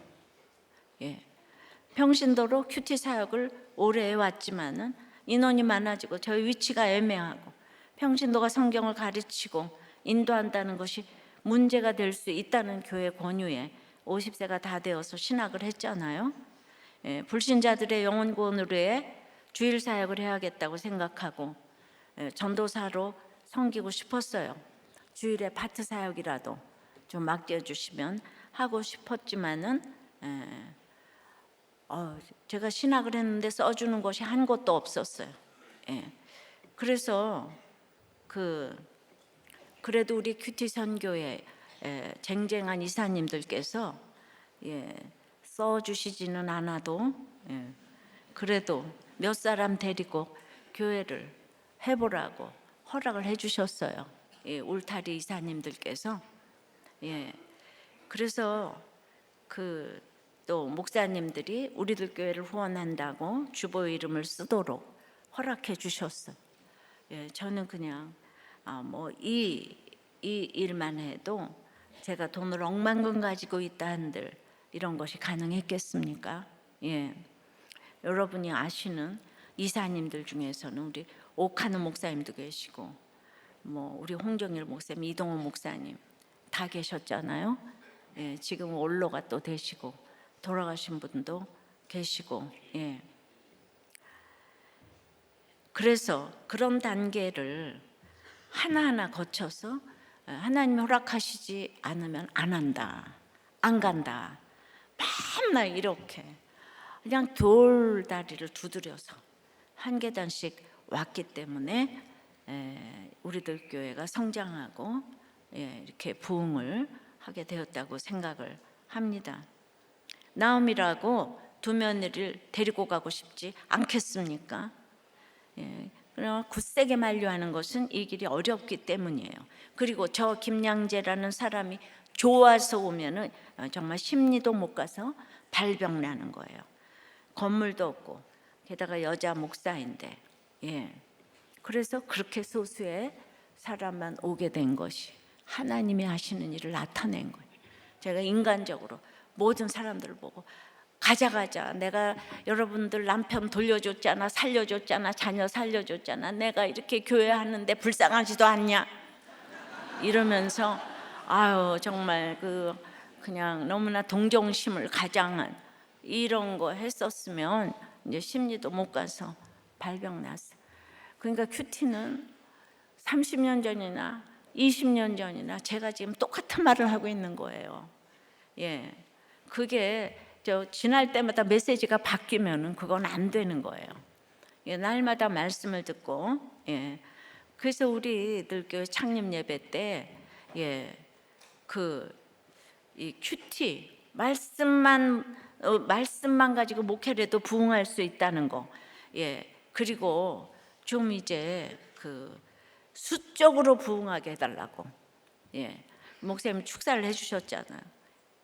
평신도로 큐티 사역을 오래 해왔지만은 인원이 많아지고 저희 위치가 애매하고 평신도가 성경을 가르치고 인도한다는 것이 문제가 될 수 있다는 교회 권유에 50세가 다 되어서 신학을 했잖아요. 불신자들의 영혼 구원으로의 주일 사역을 해야겠다고 생각하고 전도사로 섬기고 싶었어요. 주일에 파트 사역이라도 좀 맡겨주시면 하고 싶었지만은 제가 신학을 했는데 써주는 것이 한 곳도 없었어요. 그래서 그래도 우리 큐티 선교회 쟁쟁한 이사님들께서 써주시지는 않아도 그래도 몇 사람 데리고 교회를 해보라고 허락을 해주셨어요. 울타리 이사님들께서. 그래서 또 목사님들이 우리들 교회를 후원한다고 주보 이름을 쓰도록 허락해 주셨어요. 저는 그냥 이 일만 해도 제가 돈을 억만금 가지고 있다 한들 이런 것이 가능했겠습니까? 여러분이 아시는 이사님들 중에서는 우리 오카노 목사님도 계시고 우리 홍정일 목사님, 이동호 목사님 다 계셨잖아요. 지금 원로가 또 되시고 돌아가신 분도 계시고. 그래서 그런 단계를 하나하나 거쳐서 하나님이 허락하시지 않으면 안 한다, 안 간다, 맨날 이렇게 그냥 돌다리를 두드려서 한 계단씩 왔기 때문에 우리들 교회가 성장하고 이렇게 부흥을 하게 되었다고 생각을 합니다. 나음이라고 두 며느리를 데리고 가고 싶지 않겠습니까? 그러나 굳세게 만류하는 것은 이 길이 어렵기 때문이에요. 그리고 저 김양재라는 사람이 좋아서 오면은 정말 심리도 못 가서 발병 나는 거예요. 건물도 없고 게다가 여자 목사인데, 그래서 그렇게 소수의 사람만 오게 된 것이 하나님이 하시는 일을 나타낸 거예요. 제가 인간적으로 모든 사람들을 보고 가자, 내가 여러분들 남편 돌려줬잖아, 살려줬잖아, 자녀 살려줬잖아, 내가 이렇게 교회 하는데 불쌍하지도 않냐 이러면서 정말 그냥 너무나 동정심을 가장한 이런 거 했었으면 이제 심리도 못 가서 발병 났어. 그러니까 큐티는 30년 전이나 20년 전이나 제가 지금 똑같은 말을 하고 있는 거예요. 그게 지날 때마다 메시지가 바뀌면은 그건 안 되는 거예요. 날마다 말씀을 듣고, 그래서 우리들 교회 창립 예배 때, 이 큐티 말씀만 가지고 목회를 해도 부흥할 수 있다는 거, 그리고 좀 이제 수적으로 부흥하게 해달라고, 목사님 축사를 해주셨잖아요.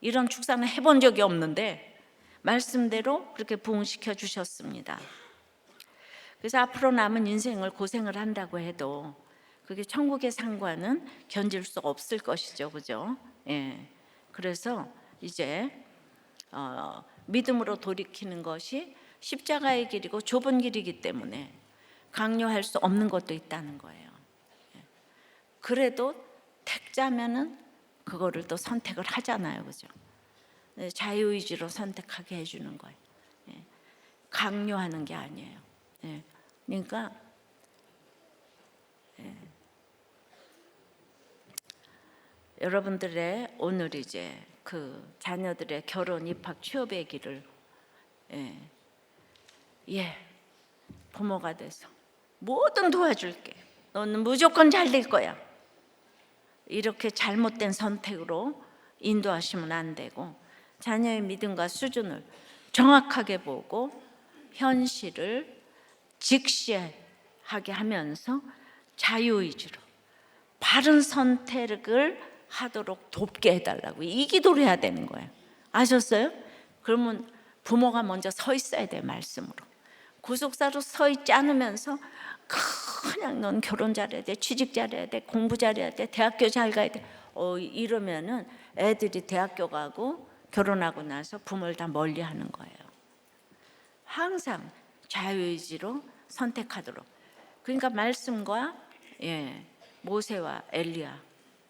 이런 축사는 해본 적이 없는데 말씀대로 그렇게 부흥시켜 주셨습니다. 그래서 앞으로 남은 인생을 고생을 한다고 해도 그게 천국의 상과는 견딜 수 없을 것이죠, 그죠? 예. 그래서 이제 믿음으로 돌이키는 것이 십자가의 길이고 좁은 길이기 때문에 강요할 수 없는 것도 있다는 거예요. 그래도 택자면은 그거를 또 선택을 하잖아요, 그죠? 자유의지로 선택하게 해주는 거예요. 강요하는 게 아니에요. 그러니까 여러분들의 오늘 이제 그 자녀들의 결혼, 입학, 취업의 길을 부모가 돼서 뭐든 도와줄게. 너는 무조건 잘 될 거야. 이렇게 잘못된 선택으로 인도하시면 안 되고 자녀의 믿음과 수준을 정확하게 보고 현실을 직시하게 하면서 자유의지로 바른 선택을 하도록 돕게 해달라고 이 기도를 해야 되는 거예요. 아셨어요? 그러면 부모가 먼저 서 있어야 돼요. 말씀으로. 구속사로 서 있지 않으면서 그냥 넌 결혼 잘해야 돼, 취직 잘해야 돼, 공부 잘해야 돼, 대학교 잘 가야 돼. 이러면은 애들이 대학교 가고 결혼하고 나서 부모를 다 멀리하는 거예요. 항상 자유의지로 선택하도록. 그러니까 말씀과 모세와 엘리야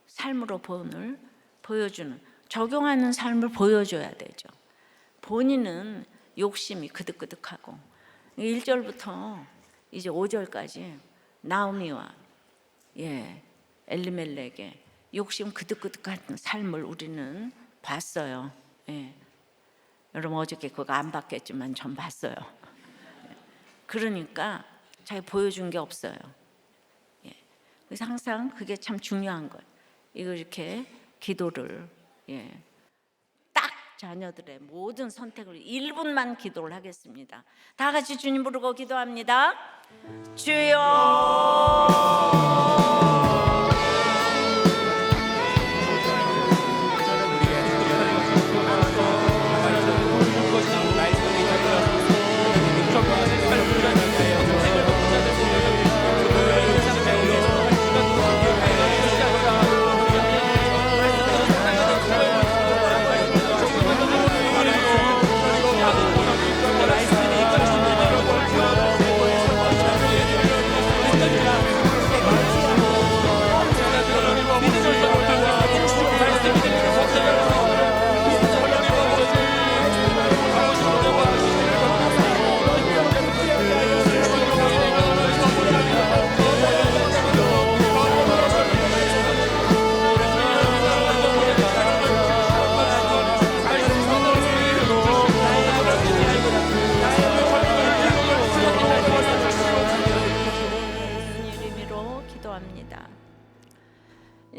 삶으로 본을 보여주는, 적용하는 삶을 보여줘야 되죠. 본인은 욕심이 그득그득하고 1절부터 이제 5절까지 나오미와 엘리멜렉의 욕심 그득그득한 삶을 우리는 봤어요. 여러분 어저께 그거 안 봤겠지만 전 봤어요. 그러니까 잘 보여준 게 없어요. 그래서 항상 그게 참 중요한 거예요. 이거 이렇게 기도를 딱 자녀들의 모든 선택을 1분만 기도를 하겠습니다. 다 같이 주님 부르고 기도합니다. 주여.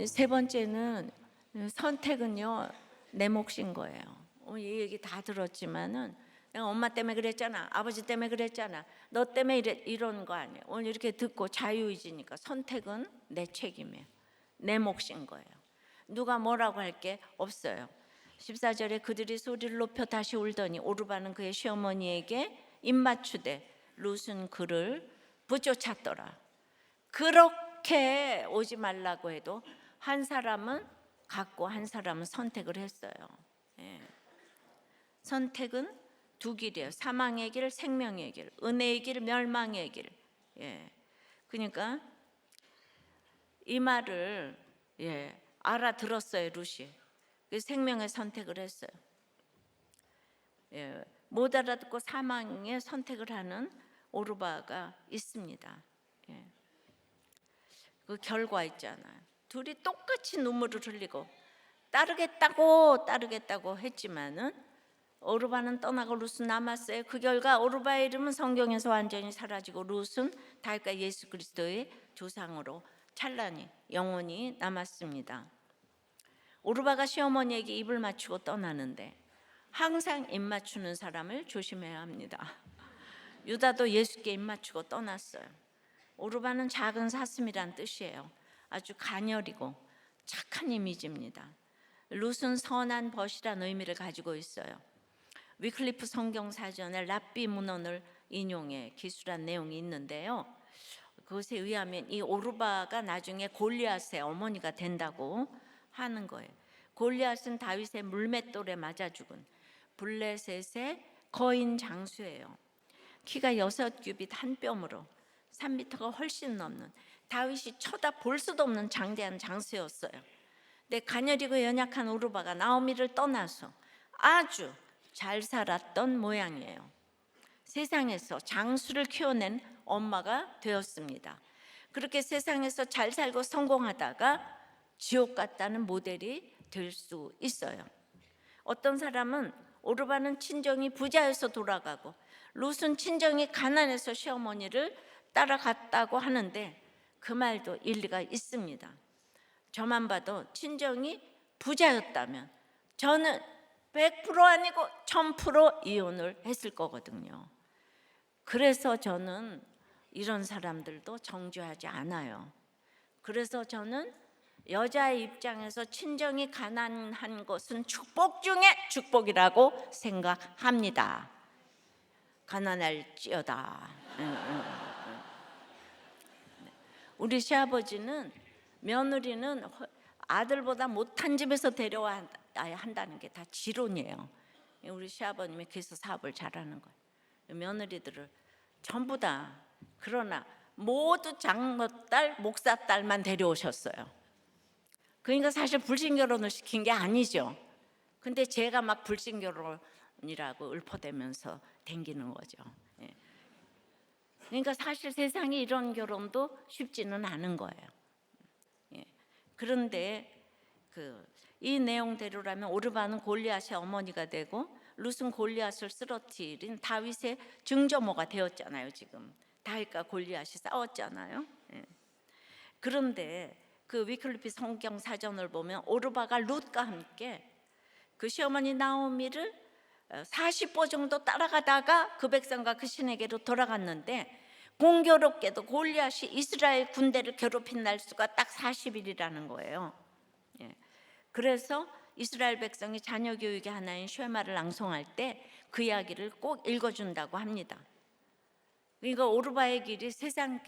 세 번째는 선택은요 내 몫인 거예요. 이 얘기 다 들었지만은 내가 엄마 때문에 그랬잖아, 아버지 때문에 그랬잖아, 너 때문에 이런 거 아니에요. 오늘 이렇게 듣고 자유의지니까 선택은 내 책임이에요. 내 몫인 거예요. 누가 뭐라고 할 게 없어요. 14절에 그들이 소리를 높여 다시 울더니 오르바는 그의 시어머니에게 입맞추되 룻은 그를 부쫓았더라. 그렇게 오지 말라고 해도 한 사람은 갖고 한 사람은 선택을 했어요. 선택은 두 길이에요. 사망의 길, 생명의 길, 은혜의 길, 멸망의 길. 그러니까 이 말을 알아들었어요, 룻이. 그래서 생명의 선택을 했어요. 못 알아듣고 사망의 선택을 하는 오르바가 있습니다. 그 결과 있잖아요. 둘이 똑같이 눈물을 흘리고 따르겠다고 했지만은 오르바는 떠나고 룻은 남았어요. 그 결과 오르바의 이름은 성경에서 완전히 사라지고 룻은 다윗과 예수 그리스도의 조상으로 찬란히 영원히 남았습니다. 오르바가 시어머니에게 입을 맞추고 떠나는데 항상 입 맞추는 사람을 조심해야 합니다. 유다도 예수께 입 맞추고 떠났어요. 오르바는 작은 사슴이란 뜻이에요. 아주 가녀리고 착한 이미지입니다. 룻은 선한 벗이란 의미를 가지고 있어요. 위클리프 성경사전에 랍비 문헌을 인용에 기술한 내용이 있는데요. 그것에 의하면 이 오르바가 나중에 골리앗의 어머니가 된다고 하는 거예요. 골리앗은 다윗의 물맷돌에 맞아 죽은 블레셋의 거인 장수예요. 키가 6규빗 한 뼘으로 3미터가 훨씬 넘는, 다윗이 쳐다볼 수도 없는 장대한 장수였어요. 근데 가녀리고 연약한 오르바가 나오미를 떠나서 아주 잘 살았던 모양이에요. 세상에서 장수를 키워낸 엄마가 되었습니다. 그렇게 세상에서 잘 살고 성공하다가 지옥 같다는 모델이 될 수 있어요. 어떤 사람은 오르바는 친정이 부자여서 돌아가고 룻은 친정이 가난해서 시어머니를 따라갔다고 하는데 그 말도 일리가 있습니다. 저만 봐도 친정이 부자였다면 저는 100% 아니고 1000% 이혼을 했을 거거든요. 그래서 저는 이런 사람들도 정죄하지 않아요. 그래서 저는 여자의 입장에서 친정이 가난한 것은 축복 중에 축복이라고 생각합니다. 가난할지어다. 우리 시아버지는 며느리는 아들보다 못한 집에서 데려와야 한다는 게 다 지론이에요. 우리 시아버님이 그래서 사업을 잘하는 거예요. 며느리들을 전부 다, 그러나 모두 장모딸, 목사딸만 데려오셨어요. 그러니까 사실 불신결혼을 시킨 게 아니죠. 근데 제가 막 불신결혼이라고 읊어대면서 댕기는 거죠. 그러니까 사실 세상에 이런 결혼도 쉽지는 않은 거예요. 그런데 이 내용대로라면 오르바는 골리앗의 어머니가 되고 룻은 골리앗을 쓰러뜨린 다윗의 증조모가 되었잖아요. 지금 다윗과 골리앗이 싸웠잖아요. 그런데 그 위클리피 성경 사전을 보면 오르바가 룻과 함께 그 시어머니 나오미를 40보 정도 따라가다가 그 백성과 그 신에게로 돌아갔는데, 공교롭게도 골리앗이 이스라엘 군대를 괴롭힌 날수가 딱 40일이라는 거예요. 그래서 이스라엘 백성이 자녀 교육의 하나인 쉐마를 낭송할 때 그 이야기를 꼭 읽어준다고 합니다. 그러니까 오르바의 길이 세상의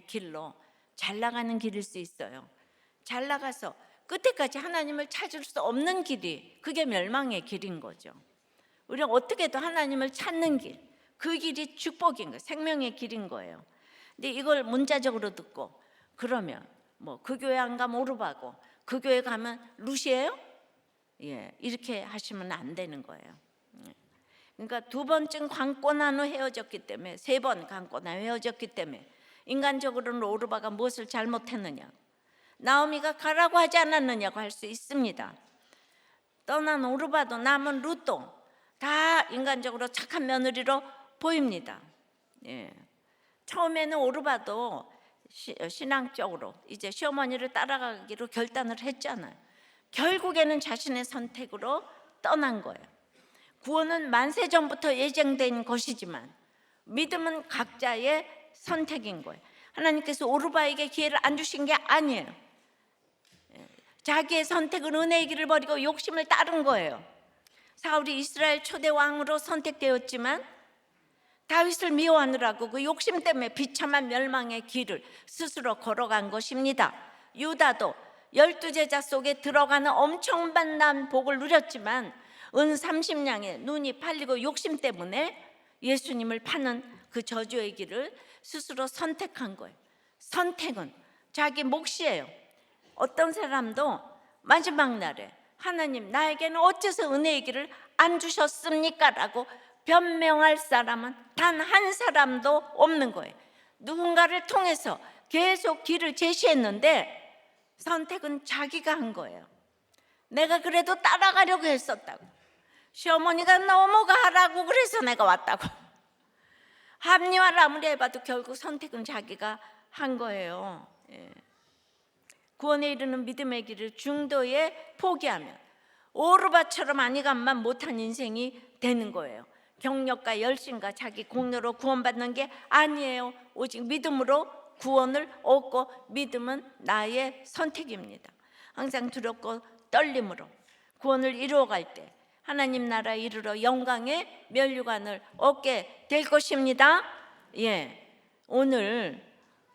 길로 잘 나가는 길일 수 있어요. 잘 나가서 끝에까지 하나님을 찾을 수 없는 길이, 그게 멸망의 길인 거죠. 우리가 어떻게든 하나님을 찾는 길, 그 길이 축복인 거예요. 생명의 길인 거예요. 근데 이걸 문자적으로 듣고 그러면 뭐 그 교회 안 가면 오르바고 그 교회 가면 룻이에요? 이렇게 하시면 안 되는 거예요. 그러니까 2번쯤 감고 난 후 헤어졌기 때문에, 3번 감고 난 후 헤어졌기 때문에 인간적으로는 오르바가 무엇을 잘못했느냐, 나오미가 가라고 하지 않았느냐고 할 수 있습니다. 떠난 오르바도 남은 룻도 다 인간적으로 착한 며느리로 보입니다. 처음에는 오르바도 신앙적으로 이제 시어머니를 따라가기로 결단을 했잖아요. 결국에는 자신의 선택으로 떠난 거예요. 구원은 만세 전부터 예정된 것이지만 믿음은 각자의 선택인 거예요. 하나님께서 오르바에게 기회를 안 주신 게 아니에요. 자기의 선택은 은혜의 길을 버리고 욕심을 따른 거예요. 사울이 이스라엘 초대 왕으로 선택되었지만 다윗을 미워하느라고 그 욕심 때문에 비참한 멸망의 길을 스스로 걸어간 것입니다. 유다도 12제자 속에 들어가는 엄청난 복을 누렸지만 은 30냥에 눈이 팔리고 욕심 때문에 예수님을 파는 그 저주의 길을 스스로 선택한 거예요. 선택은 자기 몫이에요. 어떤 사람도 마지막 날에 하나님 나에게는 어째서 은혜의 길을 안 주셨습니까? 라고 변명할 사람은 단 한 사람도 없는 거예요. 누군가를 통해서 계속 길을 제시했는데 선택은 자기가 한 거예요. 내가 그래도 따라가려고 했었다고. 시어머니가 넘어가라고 그래서 내가 왔다고. 합리화를 아무리 해봐도 결국 선택은 자기가 한 거예요. 구원에 이르는 믿음의 길을 중도에 포기하면 오르바처럼 아니간만 못한 인생이 되는 거예요. 경력과 열심과 자기 공로로 구원받는 게 아니에요. 오직 믿음으로 구원을 얻고, 믿음은 나의 선택입니다. 항상 두렵고 떨림으로 구원을 이루어갈 때 하나님 나라 이르러 영광의 면류관을 얻게 될 것입니다. 예, 오늘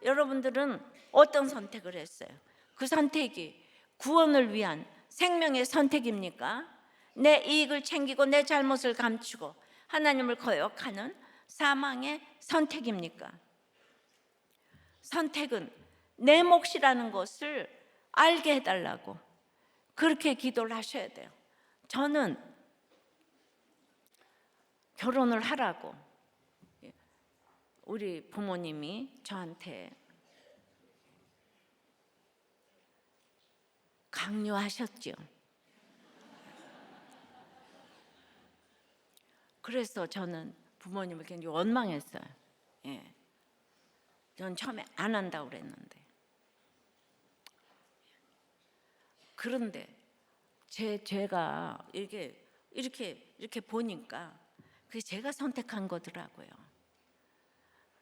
여러분들은 어떤 선택을 했어요? 그 선택이 구원을 위한 생명의 선택입니까? 내 이익을 챙기고 내 잘못을 감추고 하나님을 거역하는 사망의 선택입니까? 선택은 내 몫이라는 것을 알게 해달라고 그렇게 기도를 하셔야 돼요. 저는 결혼을 하라고 우리 부모님이 저한테 강요하셨죠. 그래서 저는 부모님을 굉장히 원망했어요. 예. 전 처음에 안 한다고 그랬는데. 그런데 제가 이렇게 보니까 그게 제가 선택한 거더라고요.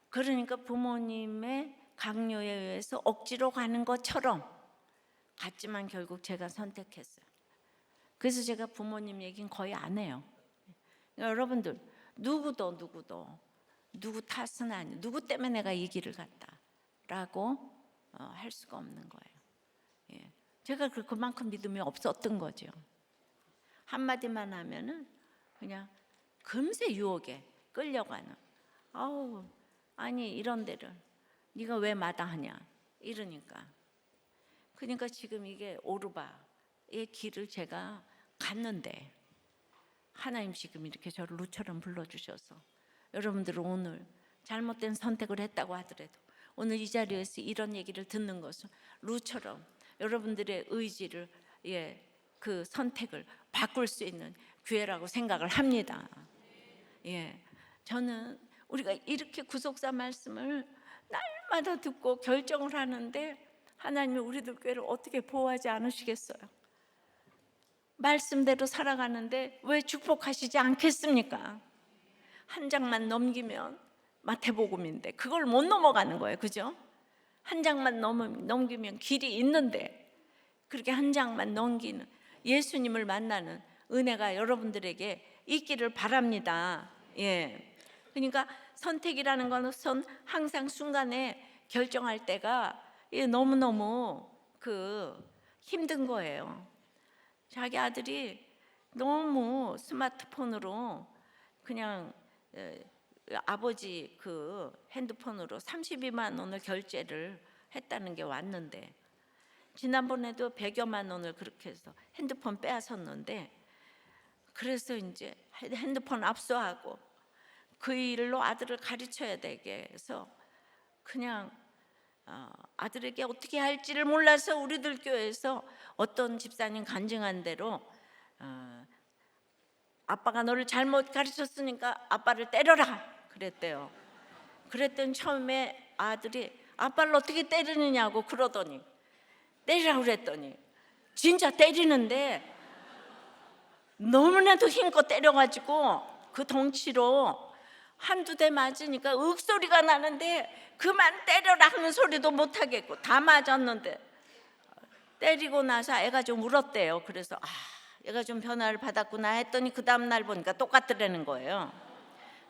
그러니까 부모님의 강요에 의해서 억지로 가는 것처럼 갔지만 결국 제가 선택했어요. 그래서 제가 부모님 얘기는 거의 안 해요. 여러분들 누구도 누구 탓은 아니에요. 누구 때문에 내가 이 길을 갔다라고 할 수가 없는 거예요. 예. 제가 그만큼 믿음이 없었던 거죠. 한마디만 하면은 그냥 금세 유혹에 끌려가는. 아니 이런 데를 네가 왜 마다하냐 이러니까. 그러니까 지금 이게 오르바의 길을 제가 갔는데 하나님 지금 이렇게 저를 루처럼 불러주셔서 여러분들은 오늘 잘못된 선택을 했다고 하더라도 오늘 이 자리에서 이런 얘기를 듣는 것은 루처럼 여러분들의 의지를 그 선택을 바꿀 수 있는 기회라고 생각을 합니다. 저는 우리가 이렇게 구속사 말씀을 날마다 듣고 결정을 하는데 하나님이 우리들 교회를 어떻게 보호하지 않으시겠어요? 말씀대로 살아가는데 왜 축복하시지 않겠습니까? 한 장만 넘기면 마태복음인데 그걸 못 넘어가는 거예요. 그죠? 한 장만 넘기면 길이 있는데 그렇게 한 장만 넘기는 예수님을 만나는 은혜가 여러분들에게 있기를 바랍니다. 그러니까 선택이라는 것은 항상 순간에 결정할 때가 너무너무 힘든 거예요. 자기 아들이 너무 스마트폰으로 그냥 아버지 핸드폰으로 32만 원을 결제를 했다는 게 왔는데 지난번에도 100여만 원을 그렇게 해서 핸드폰 빼앗았는데 그래서 이제 핸드폰 압수하고 그 일로 아들을 가르쳐야 되게 해서 그냥 아들에게 어떻게 할지를 몰라서 우리들 교회에서 어떤 집사님 간증한 대로 아빠가 너를 잘못 가르쳤으니까 아빠를 때려라 그랬대요. 그랬더니 처음에 아들이 아빠를 어떻게 때리느냐고 그러더니 때리라고 그랬더니 진짜 때리는데 너무나도 힘껏 때려가지고 그 덩치로 한두 대 맞으니까 윽소리가 나는데 그만 때려라 하는 소리도 못하겠고 다 맞았는데 때리고 나서 애가 좀 울었대요. 그래서 얘가 좀 변화를 받았구나 했더니 그 다음날 보니까 똑같더라는 거예요.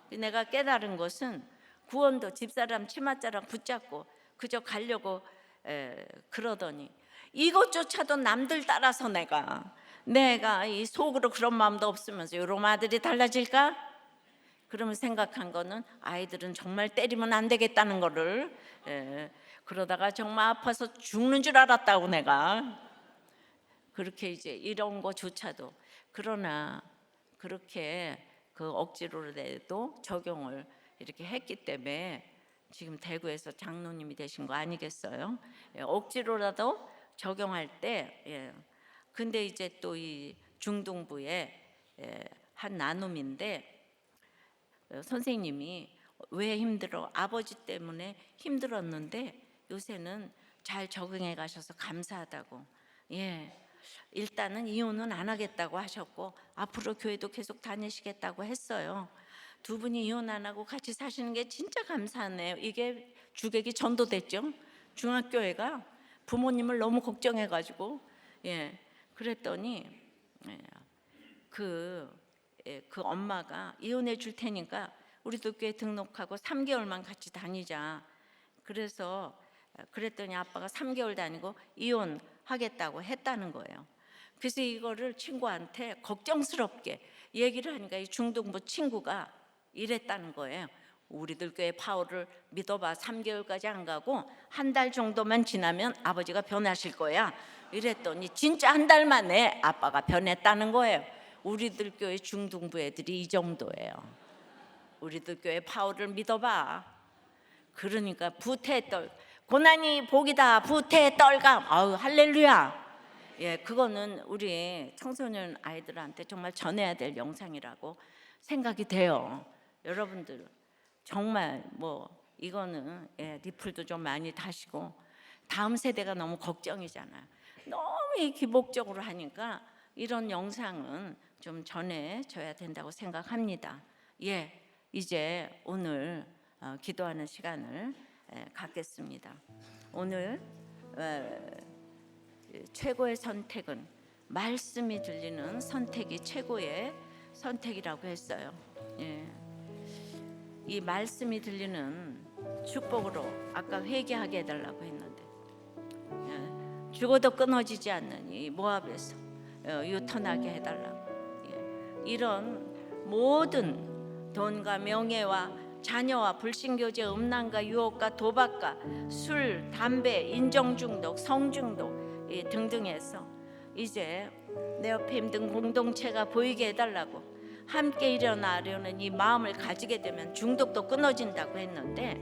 내가 깨달은 것은 구원도 집사람 치맛자락 붙잡고 그저 가려고 그러더니 이것조차도 남들 따라서 내가 이 속으로 그런 마음도 없으면서 이런 아들이 달라질까? 그러면 생각한 거는 아이들은 정말 때리면 안 되겠다는 거를 그러다가 정말 아파서 죽는 줄 알았다고 내가 그렇게 이제 이런 거조차도 그러나 그렇게 억지로라도 적용을 이렇게 했기 때문에 지금 대구에서 장로님이 되신 거 아니겠어요? 억지로라도 적용할 때 근데 이제 또 이 중등부의 한 나눔인데 선생님이 왜 힘들어? 아버지 때문에 힘들었는데 요새는 잘 적응해 가셔서 감사하다고. 일단은 이혼은 안 하겠다고 하셨고 앞으로 교회도 계속 다니시겠다고 했어요. 두 분이 이혼 안 하고 같이 사시는 게 진짜 감사하네요. 이게 주객이 전도됐죠. 중학교회가 부모님을 너무 걱정해 가지고 그랬더니 그 엄마가 이혼해 줄 테니까 우리도 교회 등록하고 3개월만 같이 다니자. 그래서 그랬더니 아빠가 3개월 다니고 이혼하겠다고 했다는 거예요. 그래서 이거를 친구한테 걱정스럽게 얘기를 하니까 이 중등부 친구가 이랬다는 거예요. 우리들 교회 파워를 믿어봐. 3개월까지 안 가고 한 달 정도만 지나면 아버지가 변하실 거야. 이랬더니 진짜 한 달 만에 아빠가 변했다는 거예요. 우리들 교회 중등부 애들이 이 정도예요. 우리들 교회 파워를 믿어봐. 그러니까 부태떨 고난이 복이다. 부태떨감. 아우 할렐루야. 예, 그거는 우리 청소년 아이들한테 정말 전해야 될 영상이라고 생각이 돼요. 여러분들 정말 이거는 리플도 좀 많이 다시고 다음 세대가 너무 걱정이잖아요. 너무 기복적으로 하니까 이런 영상은 좀 전해줘야 된다고 생각합니다. 예, 이제 오늘 기도하는 시간을 갖겠습니다. 오늘 최고의 선택은 말씀이 들리는 선택이 최고의 선택이라고 했어요. 예. 이 말씀이 들리는 축복으로 아까 회개하게 해달라고 했는데 죽어도 끊어지지 않는 이 모압에서 유턴하게 해달라고. 이런 모든 돈과 명예와 자녀와 불신교제, 음란과 유혹과 도박과 술, 담배, 인정중독, 성중독 등등해서 이제 내 옆에 힘든 공동체가 보이게 해달라고 함께 일어나려는 이 마음을 가지게 되면 중독도 끊어진다고 했는데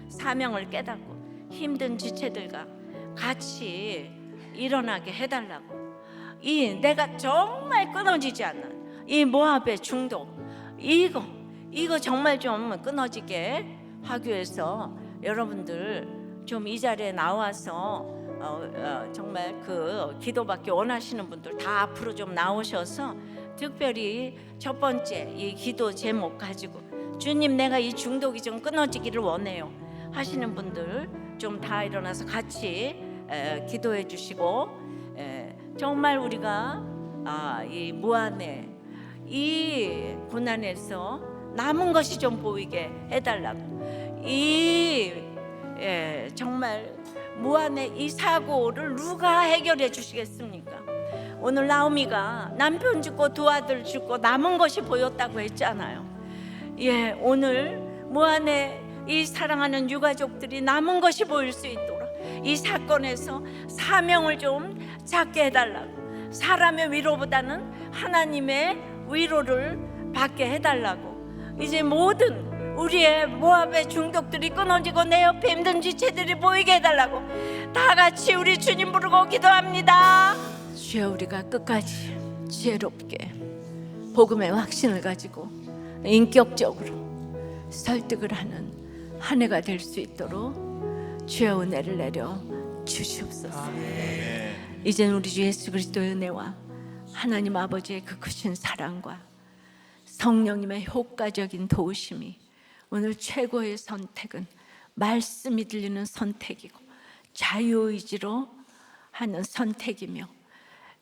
사명을 깨닫고 힘든 지체들과 같이 일어나게 해달라고. 이 내가 정말 끊어지지 않는 이 모압의 중독 이거 정말 좀 끊어지게 하기 위해서 여러분들 좀 이 자리에 나와서 정말 그 기도받기 원하시는 분들 다 앞으로 좀 나오셔서 특별히 첫 번째 이 기도 제목 가지고 주님 내가 이 중독이 좀 끊어지기를 원해요 하시는 분들 좀 다 일어나서 같이 기도해 주시고 정말 우리가 이 무한의 이 고난에서 남은 것이 좀 보이게 해달라고. 정말 무한의 이 사고를 누가 해결해 주시겠습니까? 오늘 나오미가 남편 죽고 두 아들 죽고 남은 것이 보였다고 했잖아요. 예, 오늘 무한의 이 사랑하는 유가족들이 남은 것이 보일 수 있도록 이 사건에서 사명을 좀 찾게 해달라고. 사람의 위로보다는 하나님의 위로를 받게 해달라고. 이제 모든 우리의 모압의 중독들이 끊어지고 내 옆에 힘든 지체들이 보이게 해달라고 다 같이 우리 주님 부르고 기도합니다. 주여, 우리가 끝까지 지혜롭게 복음의 확신을 가지고 인격적으로 설득을 하는 한 해가 될 수 있도록 주여 은혜를 내려 주시옵소서. 이제는 우리 주 예수 그리스도의 은혜와 하나님 아버지의 그 크신 사랑과 성령님의 효과적인 도우심이 오늘 최고의 선택은 말씀이 들리는 선택이고 자유의지로 하는 선택이며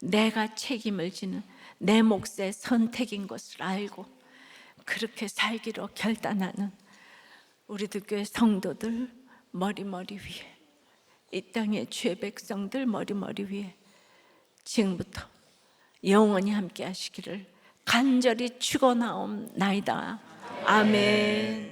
내가 책임을 지는 내 몫의 선택인 것을 알고 그렇게 살기로 결단하는 우리들 교회 성도들 머리머리 위에, 이 땅의 주의 백성들 머리머리 위에 지금부터 영원히 함께 하시기를 간절히 축원하옵나이다. 아멘.